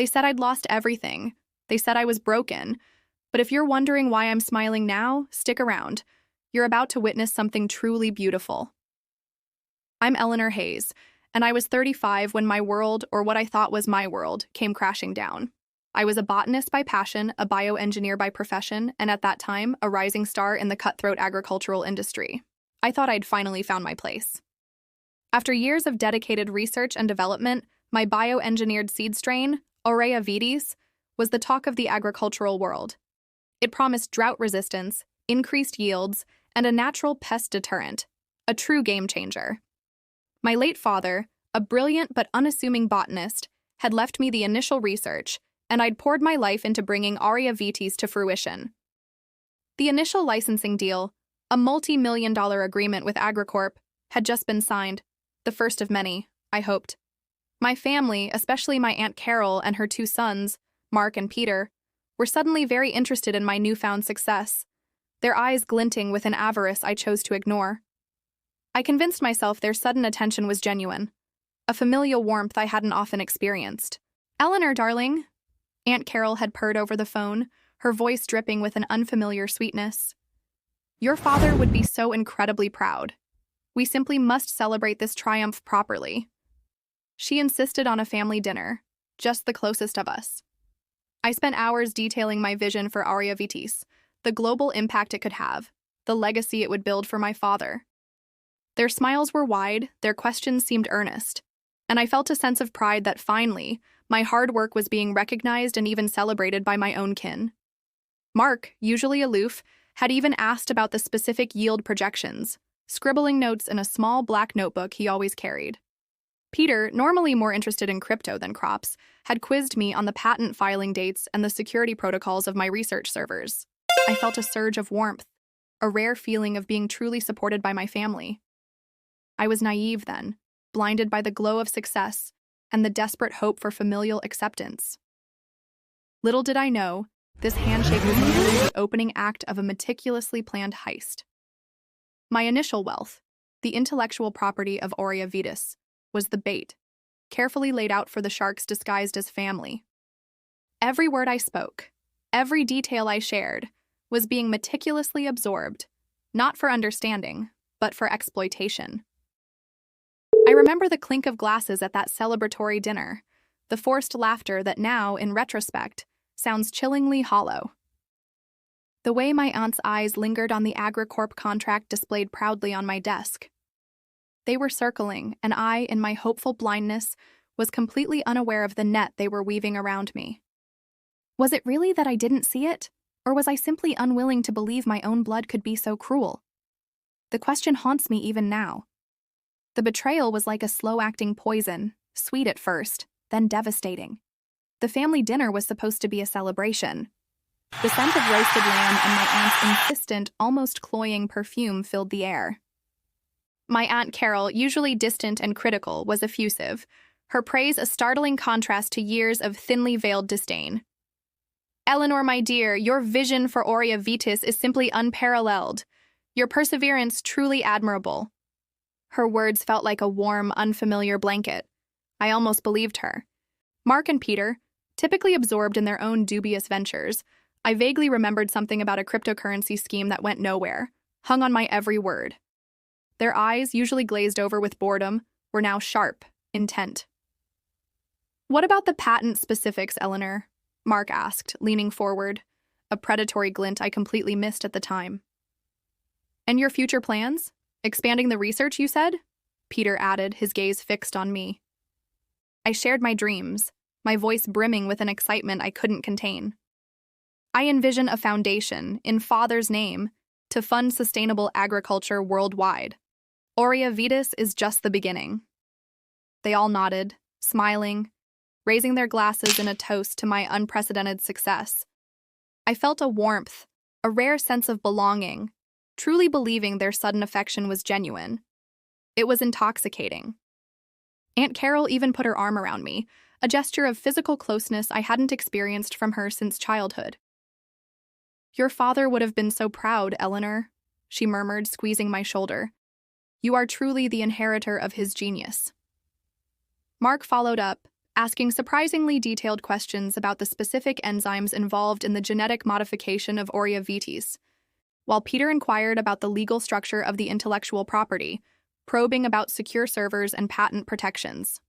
They said I'd lost everything. They said I was broken. But if you're wondering why I'm smiling now, stick around. You're about to witness something truly beautiful. I'm Eleanor Hayes, and I was 35 when my world, or what I thought was my world, came crashing down. I was a botanist by passion, a bioengineer by profession, and at that time, a rising star in the cutthroat agricultural industry. I thought I'd finally found my place. After years of dedicated research and development, my bioengineered seed strain, Aurea vitis, was the talk of the agricultural world. It promised drought resistance, increased yields, and a natural pest deterrent, a true game changer. My late father, a brilliant but unassuming botanist, had left me the initial research, and I'd poured my life into bringing Aurea vitis to fruition. The initial licensing deal, a multi-million-dollar agreement with Agricorp, had just been signed, the first of many, I hoped. My family, especially my Aunt Carol and her two sons, Mark and Peter, were suddenly very interested in my newfound success, their eyes glinting with an avarice I chose to ignore. I convinced myself their sudden attention was genuine, a familial warmth I hadn't often experienced. "Eleanor, darling," Aunt Carol had purred over the phone, her voice dripping with an unfamiliar sweetness. "Your father would be so incredibly proud. We simply must celebrate this triumph properly." She insisted on a family dinner, just the closest of us. I spent hours detailing my vision for Aurea vitis, the global impact it could have, the legacy it would build for my father. Their smiles were wide, their questions seemed earnest, and I felt a sense of pride that finally, my hard work was being recognized and even celebrated by my own kin. Mark, usually aloof, had even asked about the specific yield projections, scribbling notes in a small black notebook he always carried. Peter, normally more interested in crypto than crops, had quizzed me on the patent filing dates and the security protocols of my research servers. I felt a surge of warmth, a rare feeling of being truly supported by my family. I was naive then, blinded by the glow of success and the desperate hope for familial acceptance. Little did I know, this handshake was merely the opening act of a meticulously planned heist. My initial wealth, the intellectual property of Aurea vitis, was the bait, carefully laid out for the sharks disguised as family. Every word I spoke, every detail I shared, was being meticulously absorbed, not for understanding, but for exploitation. I remember the clink of glasses at that celebratory dinner, the forced laughter that now, in retrospect, sounds chillingly hollow. The way my aunt's eyes lingered on the Agricorp contract displayed proudly on my desk. They were circling, and I, in my hopeful blindness, was completely unaware of the net they were weaving around me. Was it really that I didn't see it, or was I simply unwilling to believe my own blood could be so cruel? The question haunts me even now. The betrayal was like a slow-acting poison, sweet at first, then devastating. The family dinner was supposed to be a celebration. The scent of roasted lamb and my aunt's insistent, almost cloying perfume filled the air. My Aunt Carol, usually distant and critical, was effusive, her praise a startling contrast to years of thinly veiled disdain. "Eleanor, my dear, your vision for Aurea vitis is simply unparalleled. Your perseverance truly admirable." Her words felt like a warm, unfamiliar blanket. I almost believed her. Mark and Peter, typically absorbed in their own dubious ventures, I vaguely remembered something about a cryptocurrency scheme that went nowhere, hung on my every word. Their eyes, usually glazed over with boredom, were now sharp, intent. "What about the patent specifics, Eleanor?" Mark asked, leaning forward, a predatory glint I completely missed at the time. "And your future plans? Expanding the research, you said?" Peter added, his gaze fixed on me. I shared my dreams, my voice brimming with an excitement I couldn't contain. "I envision a foundation, in Father's name, to fund sustainable agriculture worldwide. Aurea vitis is just the beginning." They all nodded, smiling, raising their glasses in a toast to my unprecedented success. I felt a warmth, a rare sense of belonging, truly believing their sudden affection was genuine. It was intoxicating. Aunt Carol even put her arm around me, a gesture of physical closeness I hadn't experienced from her since childhood. "Your father would have been so proud, Eleanor," she murmured, squeezing my shoulder. "You are truly the inheritor of his genius." Mark followed up, asking surprisingly detailed questions about the specific enzymes involved in the genetic modification of Aurea vitis, while Peter inquired about the legal structure of the intellectual property, probing about secure servers and patent protections.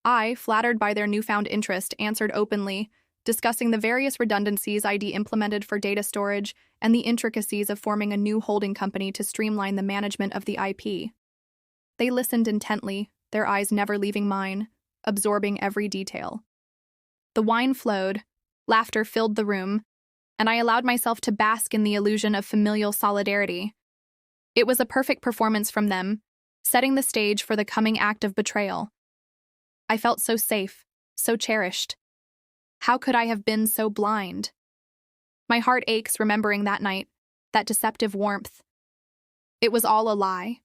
I, flattered by their newfound interest, answered openly, discussing the various redundancies ID implemented for data storage and the intricacies of forming a new holding company to streamline the management of the IP. They listened intently, their eyes never leaving mine, absorbing every detail. The wine flowed, laughter filled the room, and I allowed myself to bask in the illusion of familial solidarity. It was a perfect performance from them, setting the stage for the coming act of betrayal. I felt so safe, so cherished. How could I have been so blind? My heart aches remembering that night, that deceptive warmth. It was all a lie,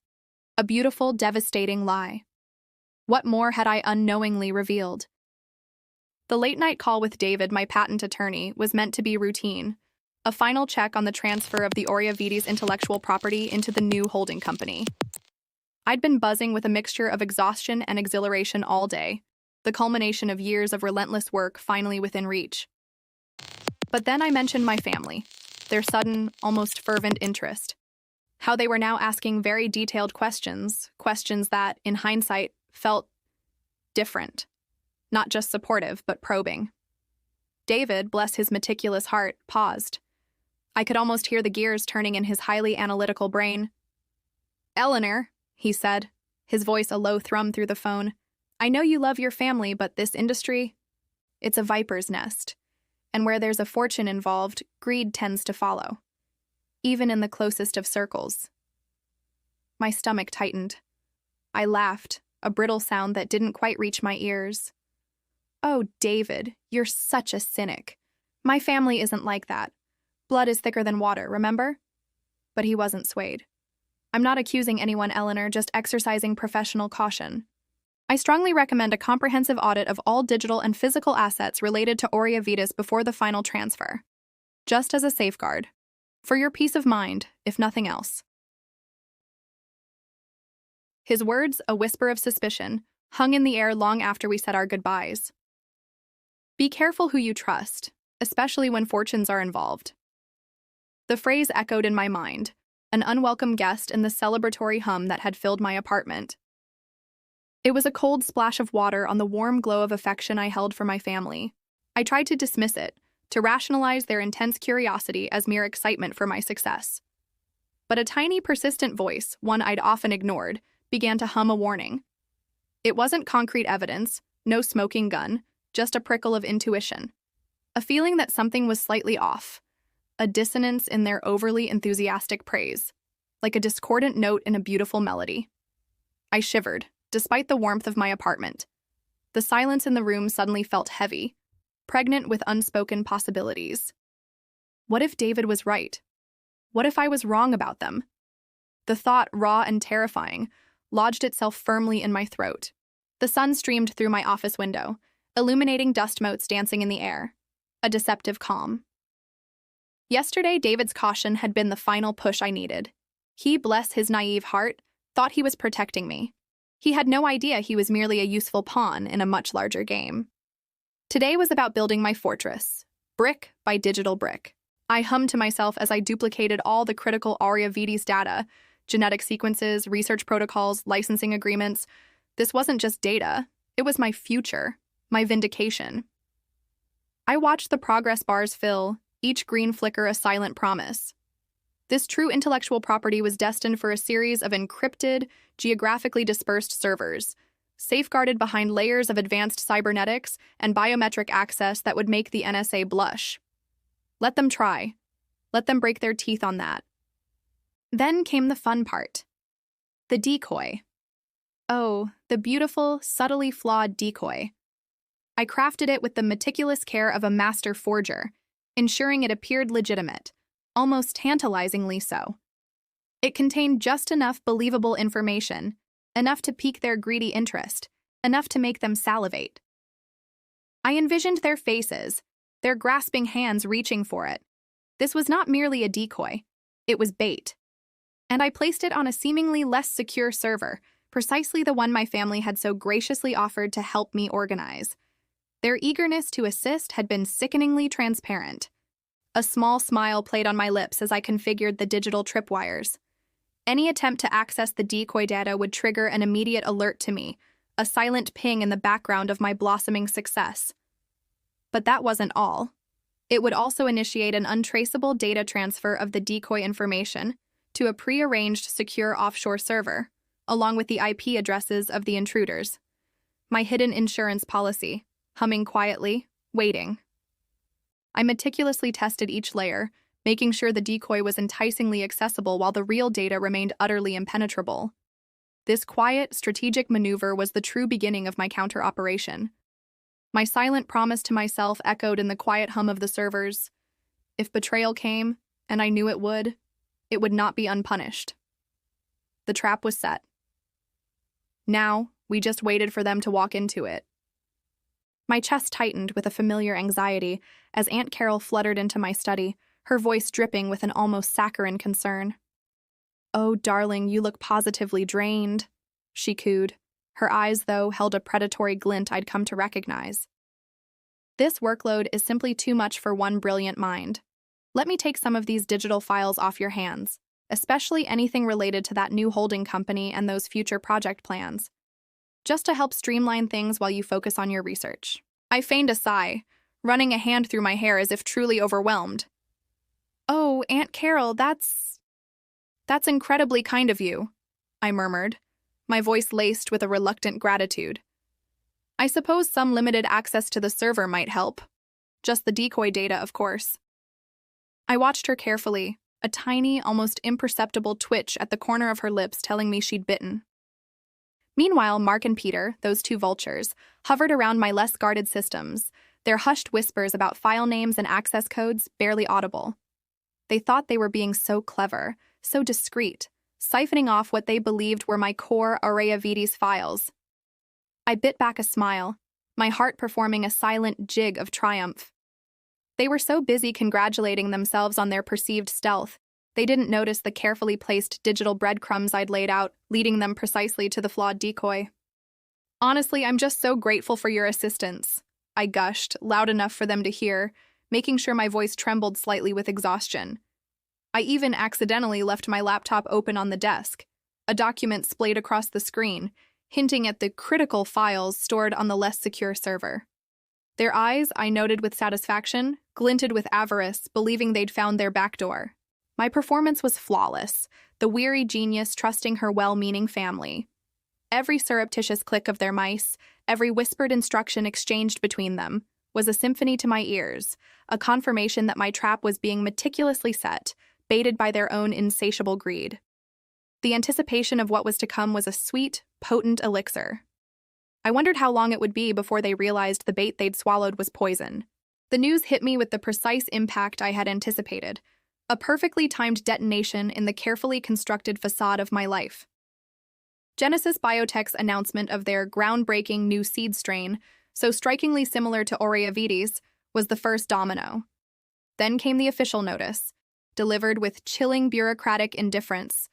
a beautiful, devastating lie. What more had I unknowingly revealed? The late-night call with David, my patent attorney, was meant to be routine, a final check on the transfer of the Aurea vitis intellectual property into the new holding company. I'd been buzzing with a mixture of exhaustion and exhilaration all day, the culmination of years of relentless work finally within reach. But then I mentioned my family, their sudden, almost fervent interest. How they were now asking very detailed questions that, in hindsight, felt different. Not just supportive, but probing. David, bless his meticulous heart, paused. I could almost hear the gears turning in his highly analytical brain. "Eleanor," he said, his voice a low thrum through the phone, "I know you love your family, but this industry, it's a viper's nest. And where there's a fortune involved, greed tends to follow. Even in the closest of circles." My stomach tightened. I laughed, a brittle sound that didn't quite reach my ears. "Oh, David, you're such a cynic. My family isn't like that. Blood is thicker than water, remember?" But he wasn't swayed. "I'm not accusing anyone, Eleanor, just exercising professional caution. I strongly recommend a comprehensive audit of all digital and physical assets related to Aurea vitis before the final transfer. Just as a safeguard. For your peace of mind, if nothing else." His words, a whisper of suspicion, hung in the air long after we said our goodbyes. Be careful who you trust, especially when fortunes are involved. The phrase echoed in my mind, an unwelcome guest in the celebratory hum that had filled my apartment. It was a cold splash of water on the warm glow of affection I held for my family. I tried to dismiss it, to rationalize their intense curiosity as mere excitement for my success. But a tiny, persistent voice, one I'd often ignored, began to hum a warning. It wasn't concrete evidence, no smoking gun, just a prickle of intuition. A feeling that something was slightly off, a dissonance in their overly enthusiastic praise, like a discordant note in a beautiful melody. I shivered, despite the warmth of my apartment. The silence in the room suddenly felt heavy, pregnant with unspoken possibilities. What if David was right? What if I was wrong about them? The thought, raw and terrifying, lodged itself firmly in my throat. The sun streamed through my office window, illuminating dust motes dancing in the air. A deceptive calm. Yesterday, David's caution had been the final push I needed. He, bless his naive heart, thought he was protecting me. He had no idea he was merely a useful pawn in a much larger game. Today was about building my fortress, brick by digital brick. I hummed to myself as I duplicated all the critical Aurea vitis data, genetic sequences, research protocols, licensing agreements. This wasn't just data, it was my future, my vindication. I watched the progress bars fill, each green flicker a silent promise. This true intellectual property was destined for a series of encrypted, geographically dispersed servers, safeguarded behind layers of advanced cybernetics and biometric access that would make the NSA blush. Let them try. Let them break their teeth on that. Then came the fun part. The decoy. Oh, the beautiful, subtly flawed decoy. I crafted it with the meticulous care of a master forger, ensuring it appeared legitimate, almost tantalizingly so. It contained just enough believable information, enough to pique their greedy interest, enough to make them salivate. I envisioned their faces, their grasping hands reaching for it. This was not merely a decoy, it was bait. And I placed it on a seemingly less secure server, precisely the one my family had so graciously offered to help me organize. Their eagerness to assist had been sickeningly transparent. A small smile played on my lips as I configured the digital tripwires. Any attempt to access the decoy data would trigger an immediate alert to me, a silent ping in the background of my blossoming success. But that wasn't all. It would also initiate an untraceable data transfer of the decoy information to a prearranged secure offshore server, along with the IP addresses of the intruders. My hidden insurance policy, humming quietly, waiting. I meticulously tested each layer, making sure the decoy was enticingly accessible while the real data remained utterly impenetrable. This quiet, strategic maneuver was the true beginning of my counter-operation. My silent promise to myself echoed in the quiet hum of the servers. If betrayal came, and I knew it would not be unpunished. The trap was set. Now, we just waited for them to walk into it. My chest tightened with a familiar anxiety as Aunt Carol fluttered into my study, her voice dripping with an almost saccharine concern. "Oh, darling, you look positively drained," she cooed. Her eyes, though, held a predatory glint I'd come to recognize. "This workload is simply too much for one brilliant mind. Let me take some of these digital files off your hands, especially anything related to that new holding company and those future project plans, just to help streamline things while you focus on your research." I feigned a sigh, running a hand through my hair as if truly overwhelmed. "Oh, Aunt Carol, that's incredibly kind of you," I murmured, my voice laced with a reluctant gratitude. "I suppose some limited access to the server might help. Just the decoy data, of course." I watched her carefully, a tiny, almost imperceptible twitch at the corner of her lips telling me she'd bitten. Meanwhile, Mark and Peter, those two vultures, hovered around my less guarded systems, their hushed whispers about file names and access codes barely audible. They thought they were being so clever, so discreet, siphoning off what they believed were my core Aureavides files. I bit back a smile, my heart performing a silent jig of triumph. They were so busy congratulating themselves on their perceived stealth, they didn't notice the carefully placed digital breadcrumbs I'd laid out, leading them precisely to the flawed decoy. "Honestly, I'm just so grateful for your assistance," I gushed, loud enough for them to hear, making sure my voice trembled slightly with exhaustion. I even accidentally left my laptop open on the desk, a document splayed across the screen, hinting at the critical files stored on the less secure server. Their eyes, I noted with satisfaction, glinted with avarice, believing they'd found their backdoor. My performance was flawless, the weary genius trusting her well-meaning family. Every surreptitious click of their mice, every whispered instruction exchanged between them, was a symphony to my ears, a confirmation that my trap was being meticulously set, baited by their own insatiable greed. The anticipation of what was to come was a sweet, potent elixir. I wondered how long it would be before they realized the bait they'd swallowed was poison. The news hit me with the precise impact I had anticipated, a perfectly timed detonation in the carefully constructed facade of my life. Genesis Biotech's announcement of their groundbreaking new seed strain, so strikingly similar to Aureavides, was the first domino. Then came the official notice, delivered with chilling bureaucratic indifference.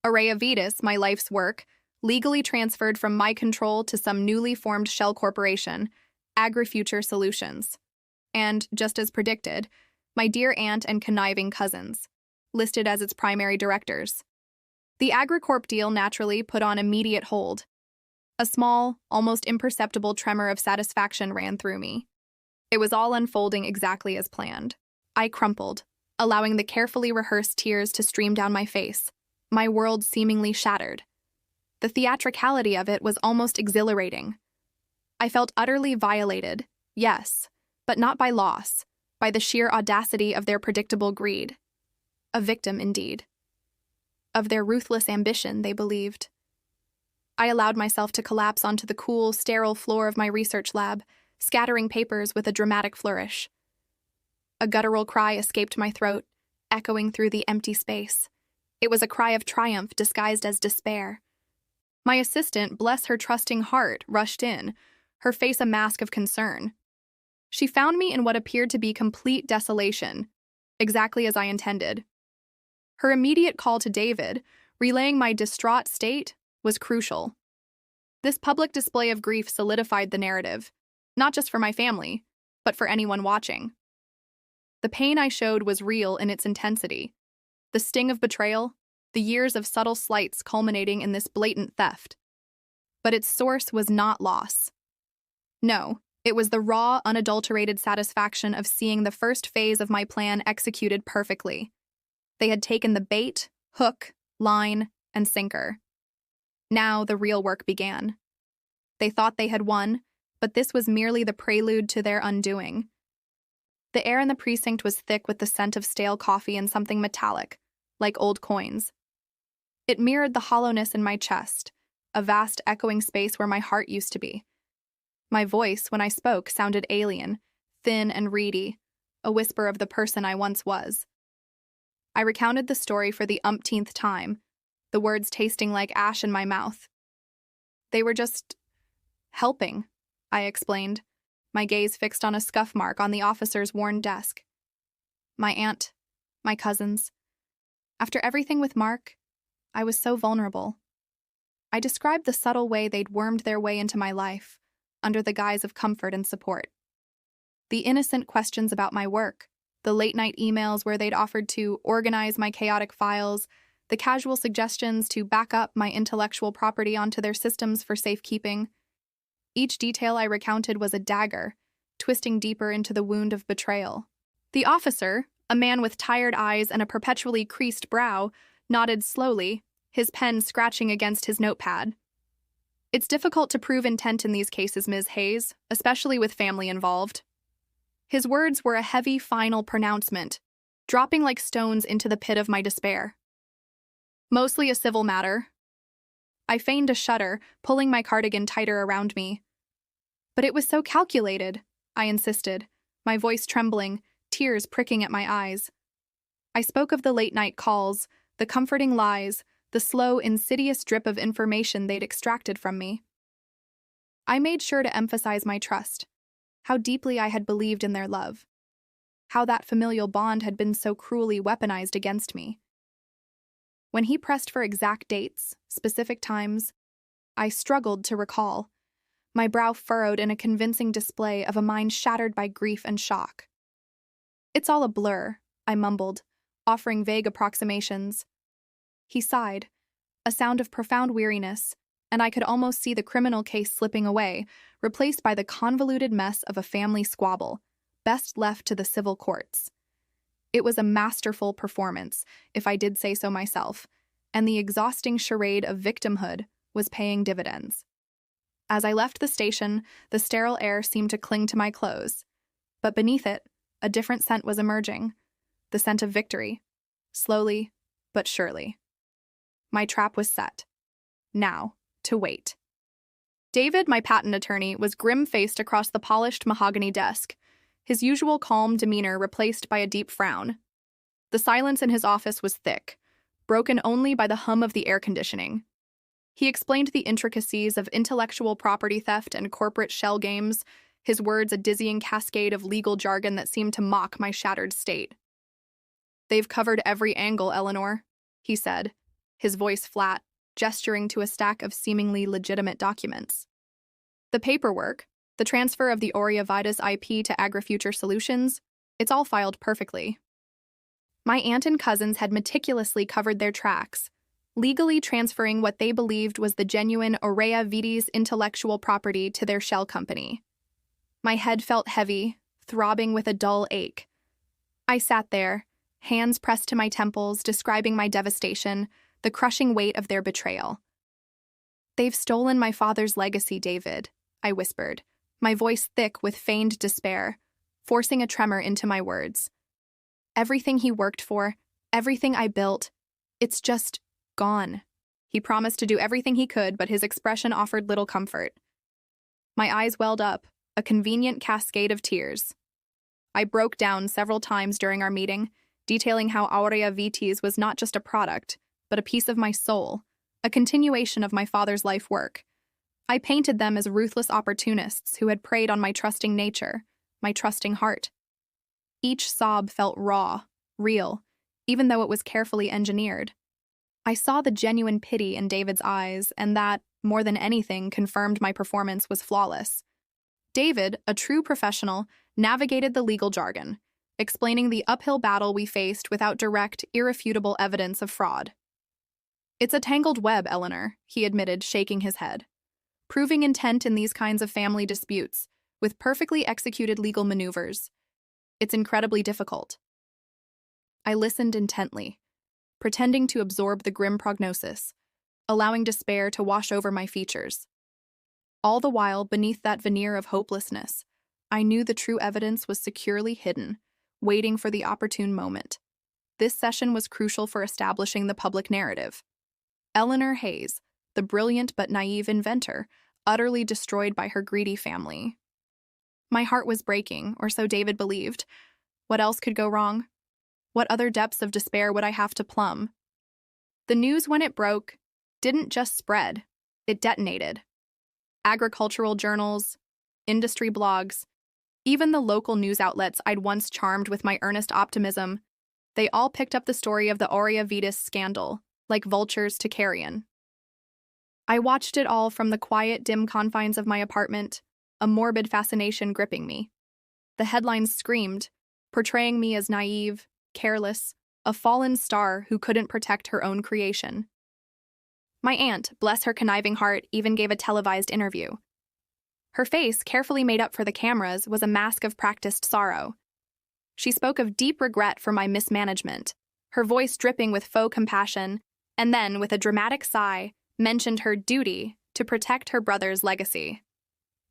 Aureavides, my life's work, legally transferred from my control to some newly formed shell corporation, AgriFuture Solutions. And, just as predicted, my dear aunt and conniving cousins, listed as its primary directors. The AgriCorp deal naturally put on immediate hold. A small, almost imperceptible tremor of satisfaction ran through me. It was all unfolding exactly as planned. I crumpled, allowing the carefully rehearsed tears to stream down my face, my world seemingly shattered. The theatricality of it was almost exhilarating. I felt utterly violated, yes, but not by loss, by the sheer audacity of their predictable greed. A victim, indeed. Of their ruthless ambition, they believed. I allowed myself to collapse onto the cool, sterile floor of my research lab, scattering papers with a dramatic flourish. A guttural cry escaped my throat, echoing through the empty space. It was a cry of triumph disguised as despair. My assistant, bless her trusting heart, rushed in, her face a mask of concern. She found me in what appeared to be complete desolation, exactly as I intended. Her immediate call to David, relaying my distraught state, was crucial. This public display of grief solidified the narrative, not just for my family, but for anyone watching. The pain I showed was real in its intensity. The sting of betrayal, the years of subtle slights culminating in this blatant theft. But its source was not loss. No, it was the raw, unadulterated satisfaction of seeing the first phase of my plan executed perfectly. They had taken the bait, hook, line, and sinker. Now the real work began. They thought they had won, but this was merely the prelude to their undoing. The air in the precinct was thick with the scent of stale coffee and something metallic, like old coins. It mirrored the hollowness in my chest, a vast echoing space where my heart used to be. My voice, when I spoke, sounded alien, thin and reedy, a whisper of the person I once was. I recounted the story for the umpteenth time, the words tasting like ash in my mouth. They were just helping, I explained, my gaze fixed on a scuff mark on the officer's worn desk. My aunt, my cousins. After everything with Mark, I was so vulnerable. I described the subtle way they'd wormed their way into my life, under the guise of comfort and support. The innocent questions about my work, the late-night emails where they'd offered to organize my chaotic files, the casual suggestions to back up my intellectual property onto their systems for safekeeping. Each detail I recounted was a dagger, twisting deeper into the wound of betrayal. The officer, a man with tired eyes and a perpetually creased brow, nodded slowly, his pen scratching against his notepad. It's difficult to prove intent in these cases, Ms. Hayes, especially with family involved. His words were a heavy, final pronouncement, dropping like stones into the pit of my despair. Mostly a civil matter. I feigned a shudder, pulling my cardigan tighter around me. But it was so calculated, I insisted, my voice trembling, tears pricking at my eyes. I spoke of the late-night calls, the comforting lies, the slow, insidious drip of information they'd extracted from me. I made sure to emphasize my trust, how deeply I had believed in their love, how that familial bond had been so cruelly weaponized against me. When he pressed for exact dates, specific times, I struggled to recall, my brow furrowed in a convincing display of a mind shattered by grief and shock. It's all a blur, I mumbled, offering vague approximations. He sighed, a sound of profound weariness, and I could almost see the criminal case slipping away, replaced by the convoluted mess of a family squabble, best left to the civil courts. It was a masterful performance, if I did say so myself, and the exhausting charade of victimhood was paying dividends. As I left the station, the sterile air seemed to cling to my clothes, but beneath it, a different scent was emerging, the scent of victory, slowly but surely. My trap was set. Now, to wait. David, my patent attorney, was grim-faced across the polished mahogany desk, his usual calm demeanor replaced by a deep frown. The silence in his office was thick, broken only by the hum of the air conditioning. He explained the intricacies of intellectual property theft and corporate shell games, his words a dizzying cascade of legal jargon that seemed to mock my shattered state. "They've covered every angle, Eleanor," he said, his voice flat, gesturing to a stack of seemingly legitimate documents. "The paperwork, the transfer of the Aurea Vitas IP to AgriFuture Solutions, it's all filed perfectly." My aunt and cousins had meticulously covered their tracks, legally transferring what they believed was the genuine Aurea Vitas intellectual property to their shell company. My head felt heavy, throbbing with a dull ache. I sat there, hands pressed to my temples, describing my devastation, the crushing weight of their betrayal. "They've stolen my father's legacy, David," I whispered, my voice thick with feigned despair, forcing a tremor into my words. "Everything he worked for, everything I built, it's just gone." He promised to do everything he could, but his expression offered little comfort. My eyes welled up, a convenient cascade of tears. I broke down several times during our meeting, detailing how Aurea Vitas was not just a product, but a piece of my soul, a continuation of my father's life work. I painted them as ruthless opportunists who had preyed on my trusting nature, my trusting heart. Each sob felt raw, real, even though it was carefully engineered. I saw the genuine pity in David's eyes, and that, more than anything, confirmed my performance was flawless. David, a true professional, navigated the legal jargon, explaining the uphill battle we faced without direct, irrefutable evidence of fraud. "It's a tangled web, Eleanor," he admitted, shaking his head. "Proving intent in these kinds of family disputes, with perfectly executed legal maneuvers, it's incredibly difficult." I listened intently, pretending to absorb the grim prognosis, allowing despair to wash over my features. All the while, beneath that veneer of hopelessness, I knew the true evidence was securely hidden, waiting for the opportune moment. This session was crucial for establishing the public narrative. Eleanor Hayes, the brilliant but naive inventor, utterly destroyed by her greedy family. My heart was breaking, or so David believed. What else could go wrong? What other depths of despair would I have to plumb? The news, when it broke, didn't just spread, it detonated. Agricultural journals, industry blogs, even the local news outlets I'd once charmed with my earnest optimism, they all picked up the story of the Aurea Vitis scandal, like vultures to carrion. I watched it all from the quiet, dim confines of my apartment, a morbid fascination gripping me. The headlines screamed, portraying me as naive, careless, a fallen star who couldn't protect her own creation. My aunt, bless her conniving heart, even gave a televised interview. Her face, carefully made up for the cameras, was a mask of practiced sorrow. She spoke of deep regret for my mismanagement, her voice dripping with faux compassion, and then, with a dramatic sigh, mentioned her duty to protect her brother's legacy.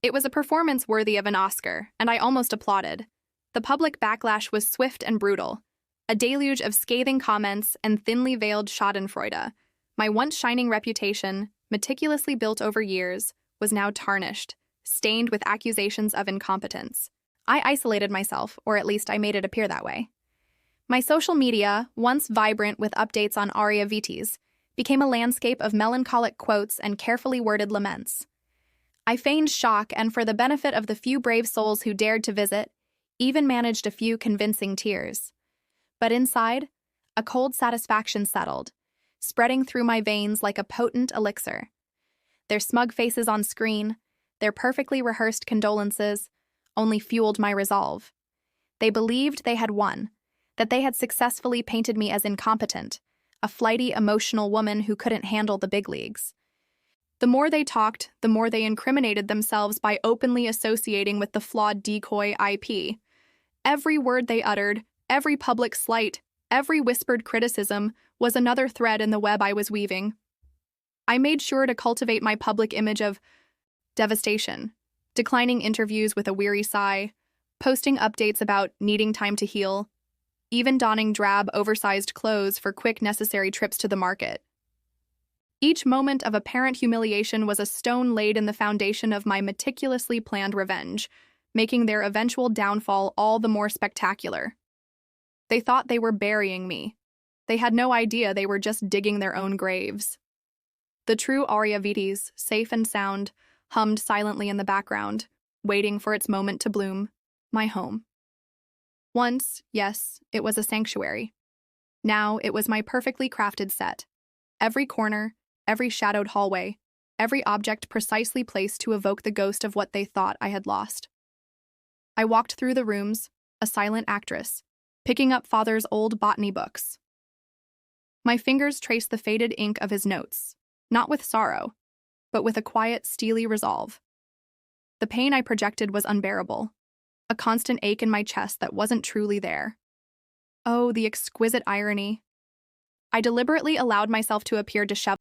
It was a performance worthy of an Oscar, and I almost applauded. The public backlash was swift and brutal, a deluge of scathing comments and thinly veiled schadenfreude. My once shining reputation, meticulously built over years, was now tarnished, stained with accusations of incompetence. I isolated myself, or at least I made it appear that way. My social media, once vibrant with updates on Aurea Vitis, became a landscape of melancholic quotes and carefully worded laments. I feigned shock, and for the benefit of the few brave souls who dared to visit, even managed a few convincing tears. But inside, a cold satisfaction settled, spreading through my veins like a potent elixir. Their smug faces on screen, their perfectly rehearsed condolences, only fueled my resolve. They believed they had won, that they had successfully painted me as incompetent, a flighty, emotional woman who couldn't handle the big leagues. The more they talked, the more they incriminated themselves by openly associating with the flawed decoy IP. Every word they uttered, every public slight, every whispered criticism was another thread in the web I was weaving. I made sure to cultivate my public image of devastation, declining interviews with a weary sigh, posting updates about needing time to heal, even donning drab, oversized clothes for quick, necessary trips to the market. Each moment of apparent humiliation was a stone laid in the foundation of my meticulously planned revenge, making their eventual downfall all the more spectacular. They thought they were burying me. They had no idea they were just digging their own graves. The true Aurea Vitis, safe and sound, hummed silently in the background, waiting for its moment to bloom, my home. Once, yes, it was a sanctuary. Now it was my perfectly crafted set. Every corner, every shadowed hallway, every object precisely placed to evoke the ghost of what they thought I had lost. I walked through the rooms, a silent actress, picking up Father's old botany books. My fingers traced the faded ink of his notes, not with sorrow, but with a quiet, steely resolve. The pain I projected was unbearable, a constant ache in my chest that wasn't truly there. Oh, the exquisite irony. I deliberately allowed myself to appear disheveled.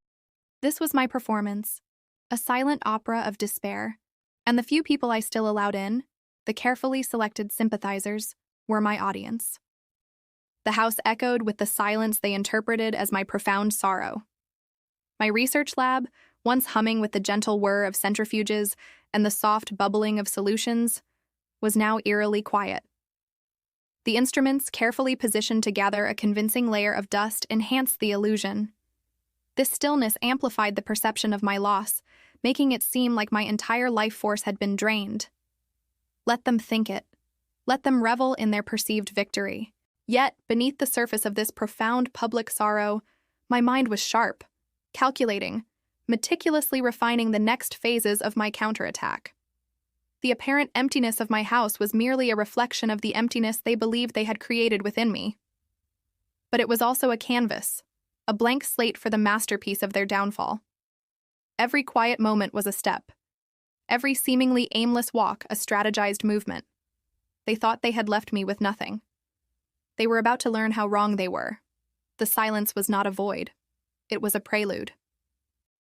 This was my performance, a silent opera of despair, and the few people I still allowed in, the carefully selected sympathizers, were my audience. The house echoed with the silence they interpreted as my profound sorrow. My research lab, once humming with the gentle whir of centrifuges and the soft bubbling of solutions, was now eerily quiet. The instruments, carefully positioned to gather a convincing layer of dust, enhanced the illusion. This stillness amplified the perception of my loss, making it seem like my entire life force had been drained. Let them think it. Let them revel in their perceived victory. Yet, beneath the surface of this profound public sorrow, My mind was sharp, calculating, meticulously refining the next phases of my counterattack. The apparent emptiness of my house was merely a reflection of the emptiness they believed they had created within me. But it was also a canvas, a blank slate for the masterpiece of their downfall. Every quiet moment was a step. Every seemingly aimless walk a strategized movement. They thought they had left me with nothing. They were about to learn how wrong they were. The silence was not a void. It was a prelude.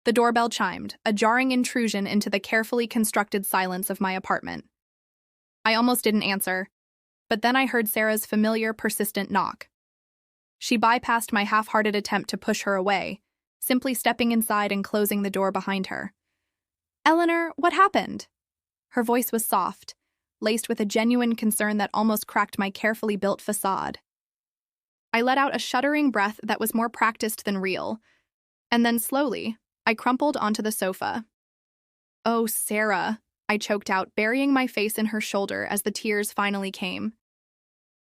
The doorbell chimed, a jarring intrusion into the carefully constructed silence of my apartment. I almost didn't answer, but then I heard Sarah's familiar, persistent knock. She bypassed my half-hearted attempt to push her away, simply stepping inside and closing the door behind her. "Eleanor, what happened?" Her voice was soft, laced with a genuine concern that almost cracked my carefully built facade. I let out a shuddering breath that was more practiced than real, and then slowly, I crumpled onto the sofa. "Oh, Sarah," I choked out, burying my face in her shoulder as the tears finally came.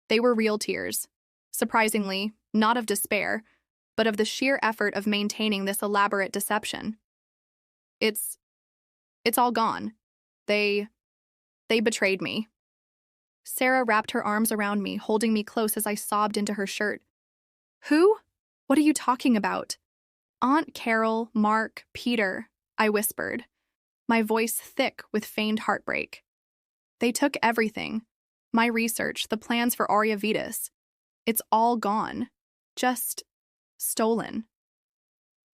They were real tears. Surprisingly, not of despair, but of the sheer effort of maintaining this elaborate deception. It's all gone. They betrayed me." Sarah wrapped her arms around me, holding me close as I sobbed into her shirt. "Who? What are you talking about?" "Aunt Carol, Mark, Peter," I whispered, my voice thick with feigned heartbreak. "They took everything. My research, the plans for Aurea Vitas. It's all gone. Just stolen."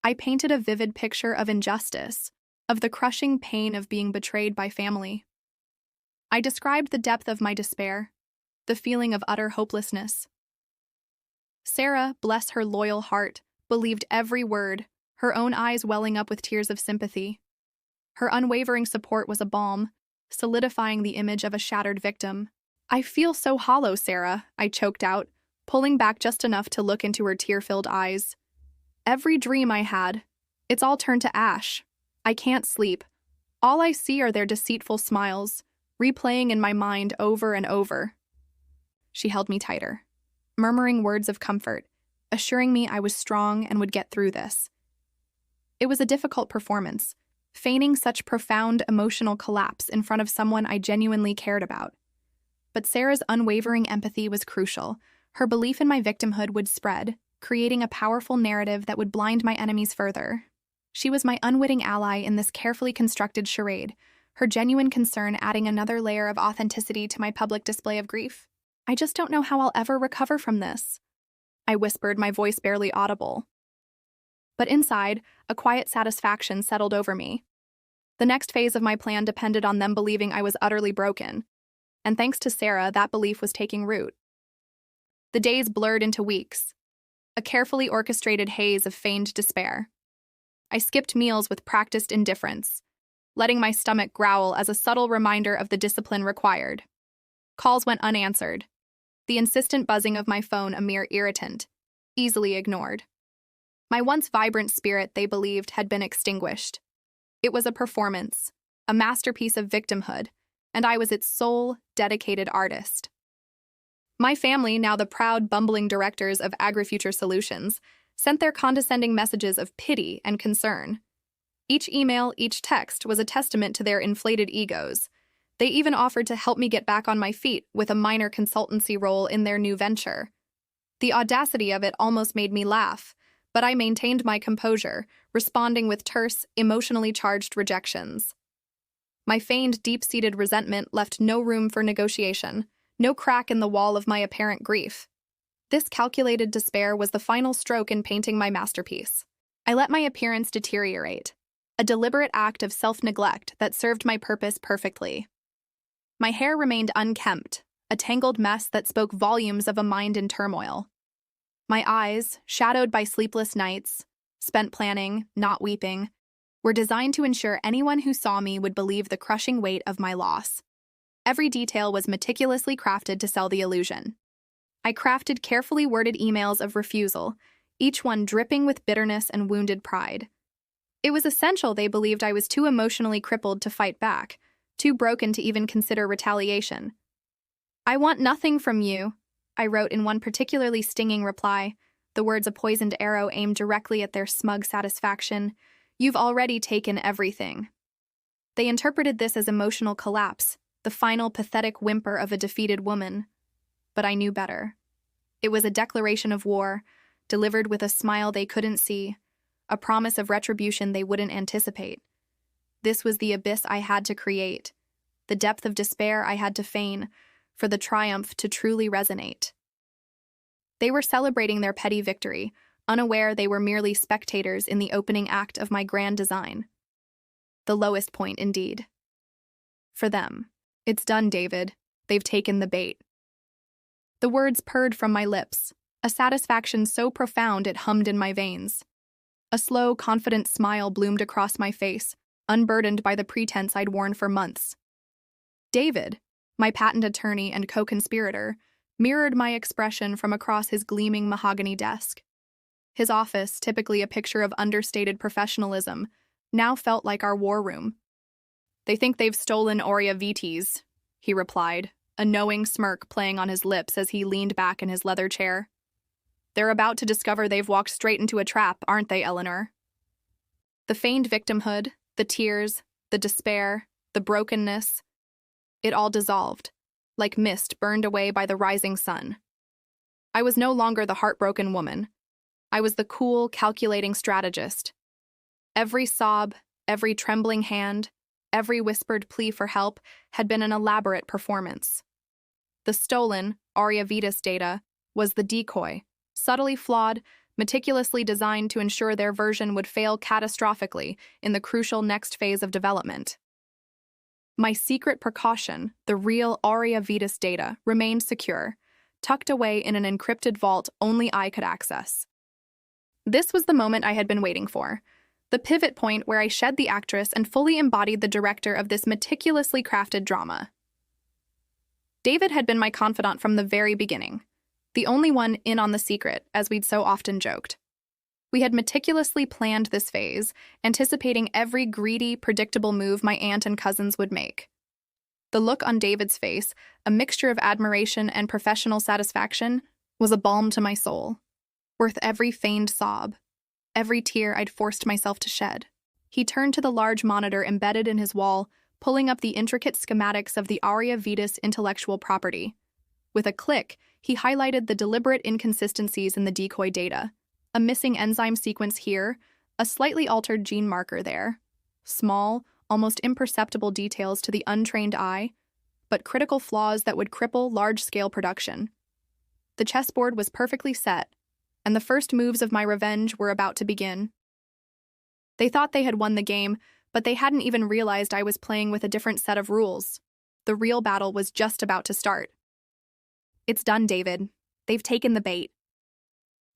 I painted a vivid picture of injustice, of the crushing pain of being betrayed by family. I described the depth of my despair, the feeling of utter hopelessness. Sarah, bless her loyal heart, believed every word, her own eyes welling up with tears of sympathy. Her unwavering support was a balm, solidifying the image of a shattered victim. "I feel so hollow, Sarah," I choked out, pulling back just enough to look into her tear-filled eyes. "Every dream I had, it's all turned to ash. I can't sleep. All I see are their deceitful smiles, replaying in my mind over and over." She held me tighter, murmuring words of comfort, assuring me I was strong and would get through this. It was a difficult performance, feigning such profound emotional collapse in front of someone I genuinely cared about. But Sarah's unwavering empathy was crucial. Her belief in my victimhood would spread, creating a powerful narrative that would blind my enemies further. She was my unwitting ally in this carefully constructed charade, her genuine concern adding another layer of authenticity to my public display of grief. "I just don't know how I'll ever recover from this," I whispered, my voice barely audible. But inside, a quiet satisfaction settled over me. The next phase of my plan depended on them believing I was utterly broken, and thanks to Sarah, that belief was taking root. The days blurred into weeks, a carefully orchestrated haze of feigned despair. I skipped meals with practiced indifference, letting my stomach growl as a subtle reminder of the discipline required. Calls went unanswered, the insistent buzzing of my phone a mere irritant, easily ignored. My once vibrant spirit, they believed, had been extinguished. It was a performance, a masterpiece of victimhood, and I was its sole, dedicated artist. My family, now the proud, bumbling directors of AgriFuture Solutions, sent their condescending messages of pity and concern. Each email, each text was a testament to their inflated egos. They even offered to help me get back on my feet with a minor consultancy role in their new venture. The audacity of it almost made me laugh, but I maintained my composure, responding with terse, emotionally charged rejections. My feigned, deep-seated resentment left no room for negotiation, no crack in the wall of my apparent grief. This calculated despair was the final stroke in painting my masterpiece. I let my appearance deteriorate, a deliberate act of self-neglect that served my purpose perfectly. My hair remained unkempt, a tangled mess that spoke volumes of a mind in turmoil. My eyes, shadowed by sleepless nights, spent planning, not weeping, were designed to ensure anyone who saw me would believe the crushing weight of my loss. Every detail was meticulously crafted to sell the illusion. I crafted carefully worded emails of refusal, each one dripping with bitterness and wounded pride. It was essential they believed I was too emotionally crippled to fight back, too broken to even consider retaliation. "I want nothing from you," I wrote in one particularly stinging reply, the words a poisoned arrow aimed directly at their smug satisfaction. You've already taken everything. They interpreted this as emotional collapse, the final pathetic whimper of a defeated woman. But I knew better. It was a declaration of war, delivered with a smile they couldn't see, a promise of retribution they wouldn't anticipate. This was the abyss I had to create, the depth of despair I had to feign, for the triumph to truly resonate. They were celebrating their petty victory, unaware they were merely spectators in the opening act of my grand design. The lowest point, indeed. For them, it's done, David. They've taken the bait. The words purred from my lips, a satisfaction so profound it hummed in my veins. A slow, confident smile bloomed across my face, unburdened by the pretense I'd worn for months. David, my patent attorney and co-conspirator, mirrored my expression from across his gleaming mahogany desk. His office, typically a picture of understated professionalism, now felt like our war room. They think they've stolen Aurea Vitis, he replied, a knowing smirk playing on his lips as he leaned back in his leather chair. They're about to discover they've walked straight into a trap, aren't they, Eleanor? The feigned victimhood, the tears, the despair, the brokenness, it all dissolved, like mist burned away by the rising sun. I was no longer the heartbroken woman. I was the cool, calculating strategist. Every sob, every trembling hand, every whispered plea for help had been an elaborate performance. The stolen, Aurea Vitis data was the decoy, subtly flawed, meticulously designed to ensure their version would fail catastrophically in the crucial next phase of development. My secret precaution, the real Aurea Vitis data, remained secure, tucked away in an encrypted vault only I could access. This was the moment I had been waiting for, the pivot point where I shed the actress and fully embodied the director of this meticulously crafted drama. David had been my confidant from the very beginning, the only one in on the secret, as we'd so often joked. We had meticulously planned this phase, anticipating every greedy, predictable move my aunt and cousins would make. The look on David's face, a mixture of admiration and professional satisfaction, was a balm to my soul, worth every feigned sob, every tear I'd forced myself to shed. He turned to the large monitor embedded in his wall, pulling up the intricate schematics of the Aurea Vitis intellectual property. With a click, he highlighted the deliberate inconsistencies in the decoy data. A missing enzyme sequence here, a slightly altered gene marker there. Small, almost imperceptible details to the untrained eye, but critical flaws that would cripple large-scale production. The chessboard was perfectly set, and the first moves of my revenge were about to begin. They thought they had won the game, but they hadn't even realized I was playing with a different set of rules. The real battle was just about to start. It's done, David. They've taken the bait.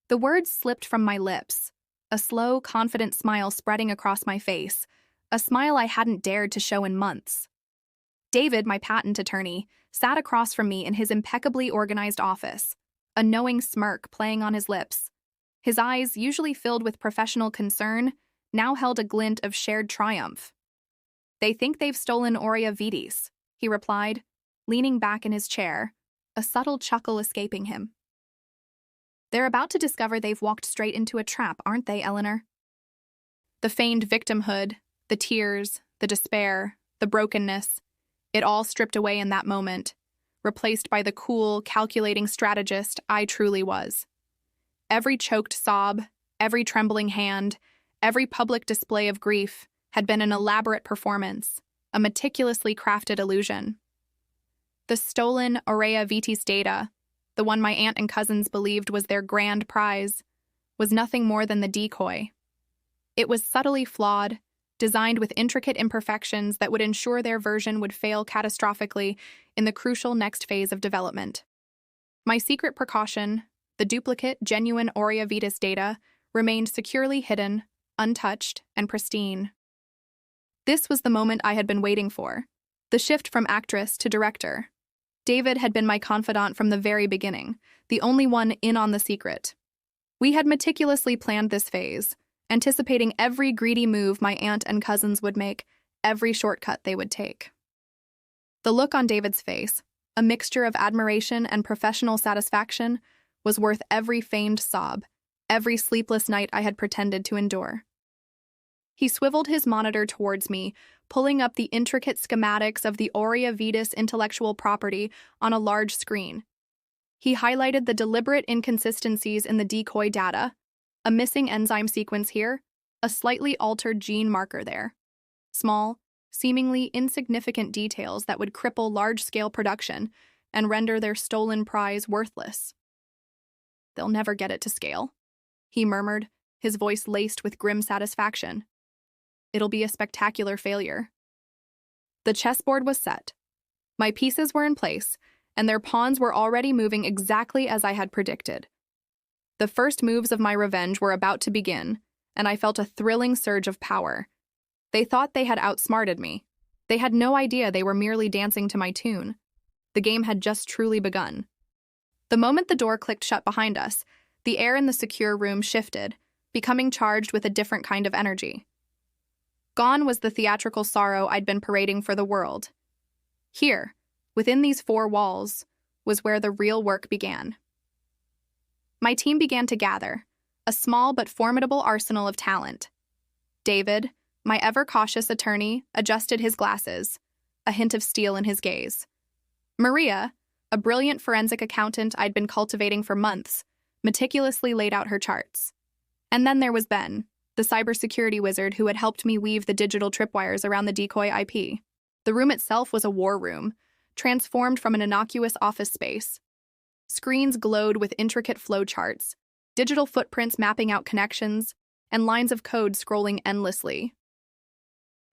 The words slipped from my lips, a slow, confident smile spreading across my face, a smile I hadn't dared to show in months. David, my patent attorney, sat across from me in his impeccably organized office, a knowing smirk playing on his lips. His eyes, usually filled with professional concern, now held a glint of shared triumph. They think they've stolen Aurea Vitis, he replied, leaning back in his chair, a subtle chuckle escaping him. They're about to discover they've walked straight into a trap, aren't they, Eleanor? The feigned victimhood, the tears, the despair, the brokenness, it all stripped away in that moment, replaced by the cool, calculating strategist I truly was. Every choked sob, every trembling hand, every public display of grief had been an elaborate performance, a meticulously crafted illusion. The stolen Aurea Vitis data, the one my aunt and cousins believed was their grand prize, was nothing more than the decoy. It was subtly flawed, designed with intricate imperfections that would ensure their version would fail catastrophically in the crucial next phase of development. My secret precaution, the duplicate, genuine Aurea Vitis data, remained securely hidden, untouched, and pristine. This was the moment I had been waiting for, the shift from actress to director. David had been my confidant from the very beginning, the only one in on the secret. We had meticulously planned this phase, anticipating every greedy move my aunt and cousins would make, every shortcut they would take. The look on David's face, a mixture of admiration and professional satisfaction, was worth every feigned sob, every sleepless night I had pretended to endure. He swiveled his monitor towards me, pulling up the intricate schematics of the Aurea Vitis intellectual property on a large screen. He highlighted the deliberate inconsistencies in the decoy data, a missing enzyme sequence here, a slightly altered gene marker there. Small, seemingly insignificant details that would cripple large-scale production and render their stolen prize worthless. "They'll never get it to scale," he murmured, his voice laced with grim satisfaction. "It'll be a spectacular failure." The chessboard was set. My pieces were in place, and their pawns were already moving exactly as I had predicted. The first moves of my revenge were about to begin, and I felt a thrilling surge of power. They thought they had outsmarted me. They had no idea they were merely dancing to my tune. The game had just truly begun. The moment the door clicked shut behind us, the air in the secure room shifted, becoming charged with a different kind of energy. Gone was the theatrical sorrow I'd been parading for the world. Here, within these four walls, was where the real work began. My team began to gather, a small but formidable arsenal of talent. David, my ever-cautious attorney, adjusted his glasses, a hint of steel in his gaze. Maria, a brilliant forensic accountant I'd been cultivating for months, meticulously laid out her charts. And then there was Ben, the cybersecurity wizard who had helped me weave the digital tripwires around the decoy IP. The room itself was a war room, transformed from an innocuous office space. Screens glowed with intricate flowcharts, digital footprints mapping out connections, and lines of code scrolling endlessly.